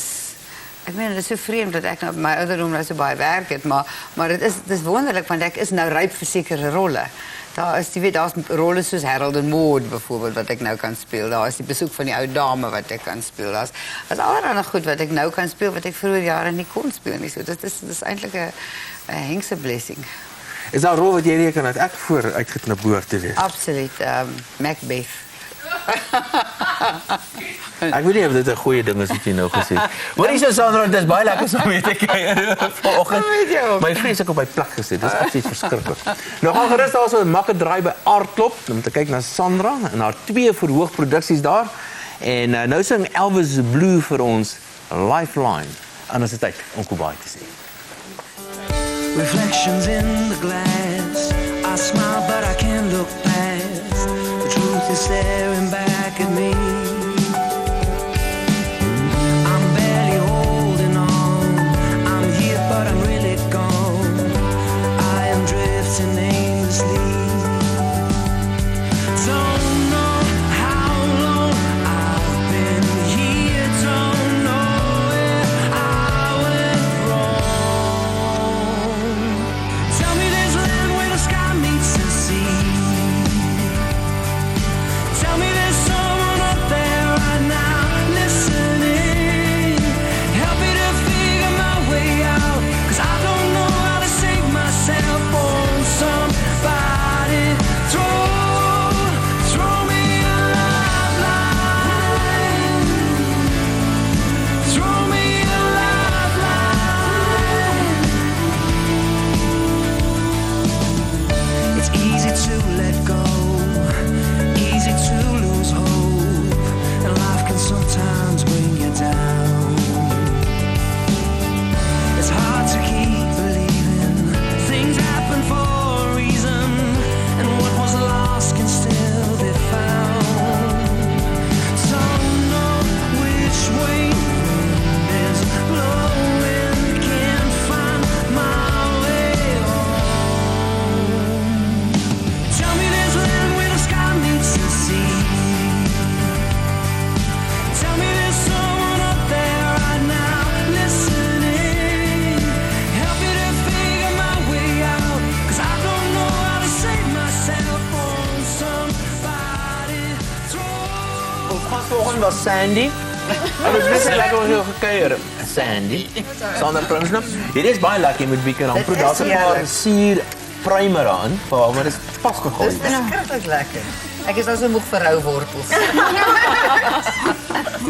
ek meen dit is so vreemd dat ek nou op my ouderdom nou so baie werk het, maar dit is wonderlik want ek is nou ryp vir sekere rolle. Daar's rolle soos Harold and Maude byvoorbeeld wat ek nou kan speel. Daar is die besoek van die ou dame wat ek kan speel. Daar's allerlei goed wat ek nou kan speel wat ek vroeër jare nie kon speel nie. So dit is eintlik 'n hengse blessing. Is daar 'n rol wat jy reken dat ek vooruitgeknip behoort te wees? Absoluut, Macbeth. Ek weet nie of dit 'n goeie ding is wat jy nou gesê het. Maar dis so Sandra, dit is baie lekker saam met te kuier vanoggend. My vriend het op my plek gesit. Dis absoluut verskriklik. Nou gaan gerus daar so 'n makke draai by Aardklop om te kyk na Sandra en haar 2 verhoogproduksies daar. En nou sing Elvis Blue vir ons Lifeline. Anders is tyd om Kubai te sien. Reflections in the glass. I smile, but I can't look past. The truth is staring back at me. I'm barely holding on. I'm here, but I'm really gone. I am drifting aimlessly. Don't know how long I've been here. Don't know where I went wrong. Tell me there's land where the sky meets the sea. Tell me there's someone up there right now listening. Help me to figure my way out, 'cause I don't know how to save myself. On somebody throw me a lifeline. Throw me a lifeline. It's easy to let go, easy to lose hope, and life can sometimes bring you down. It's hard to keep believing things happen for a reason, and what was lost can still be found. Don't know which way the wind is blowing, can't find my way home. Tell me there's land where the sky meets the sea. Tell me there's someone up there right now listening. Help me to figure my way out, 'cause I don't know how to save myself. On somebody Ons gas vanoggend was Sandy Dit is baie lekker om so gekuier. Sandy, Sonder Prinslop. Dit is baie lekker met bieke amper. Daar's 'n paar suur primer aan, maar dit is pas gegooi. Dis verskriklik lekker. Ek is nou so moeg vir rou wortels.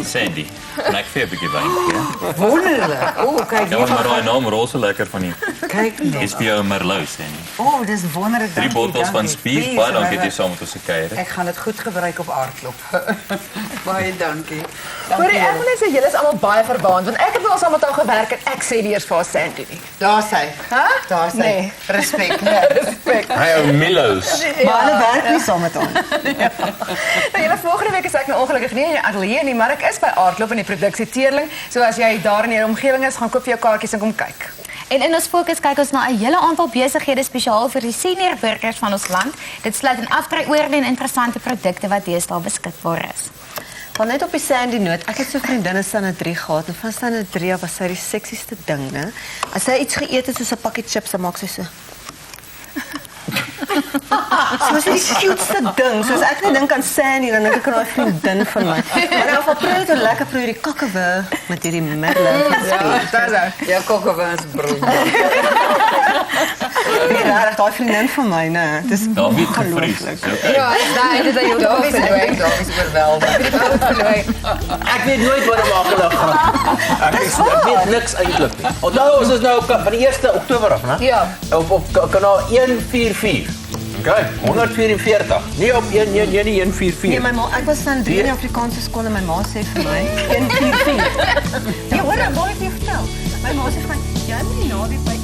Sandy, en ek vir 'n bietjie wyn gee. Wonderlik. Kyk Ja, maar daai naam rol so lekker van die. Kyk net. Dis vir jou 'n Merlot, Sandy. Dis wonderlik. 3 bottels van spier, baie dankie dat jy saam met ons gekuier het. Ek gaan dit goed gebruik op aardklop. Baie dankie. Hoor jy, ek wil net sê julle is almal baie verbaand want ek het met ons almal daar gewerk en ek sê nie eers vir Sandy nie. Daar sy. Daar sy. Nee. Respek. Respek. Hy ou Millows. Maar hulle werk nie saam met ons. Nou, julle volgende week is ek nou ongelukkig nie in die ateljee nie, maar ek is by Aardklop in die produksie Teerling. So as jy daar in jou omgewing is, gaan koop vir jou kaartjies en kom kyk. En in ons fokus kyk ons na 'n hele aantal besighede spesiaal vir die senior burgers van ons land. Dit sluit in aftreeoorde en interessante produkte wat deesdae beskikbaar is. Dan net op die Sandy noot. Ek het so vriendinne standaard 3 gehad en van standaard 3 was sy die seksieste ding, né? As sy iets geëet het soos 'n pakkie chips, dan maak sy so. Sy was die cuteste ding. Soos ek net dink aan Sandy, dan dink ek aan daai vriendin van my. Maar nou van proe toe lekker proe die kakkewe met hierdie Merlot. Ja, kokkewe is brood. Nee, regtig daai vriendin van my, né? Dis Dawie gevries. Ja, dit is jou Dawie se ding, Dawie is oorweldig. Ek weet nooit wat om aangelag gaan. Ek weet niks eintlik nie. Onthou ons is nou op van die 1 Oktober af, né? Ja. Op kanaal 144. Okay, 144. Nie op 144. Nee, my ma, ek was van 3 in die Afrikaanse skool en my ma sê vir my 144. Nee, hoor, dan wou ek vir jou vertel. My ma sê vir my, jy moet die naweek by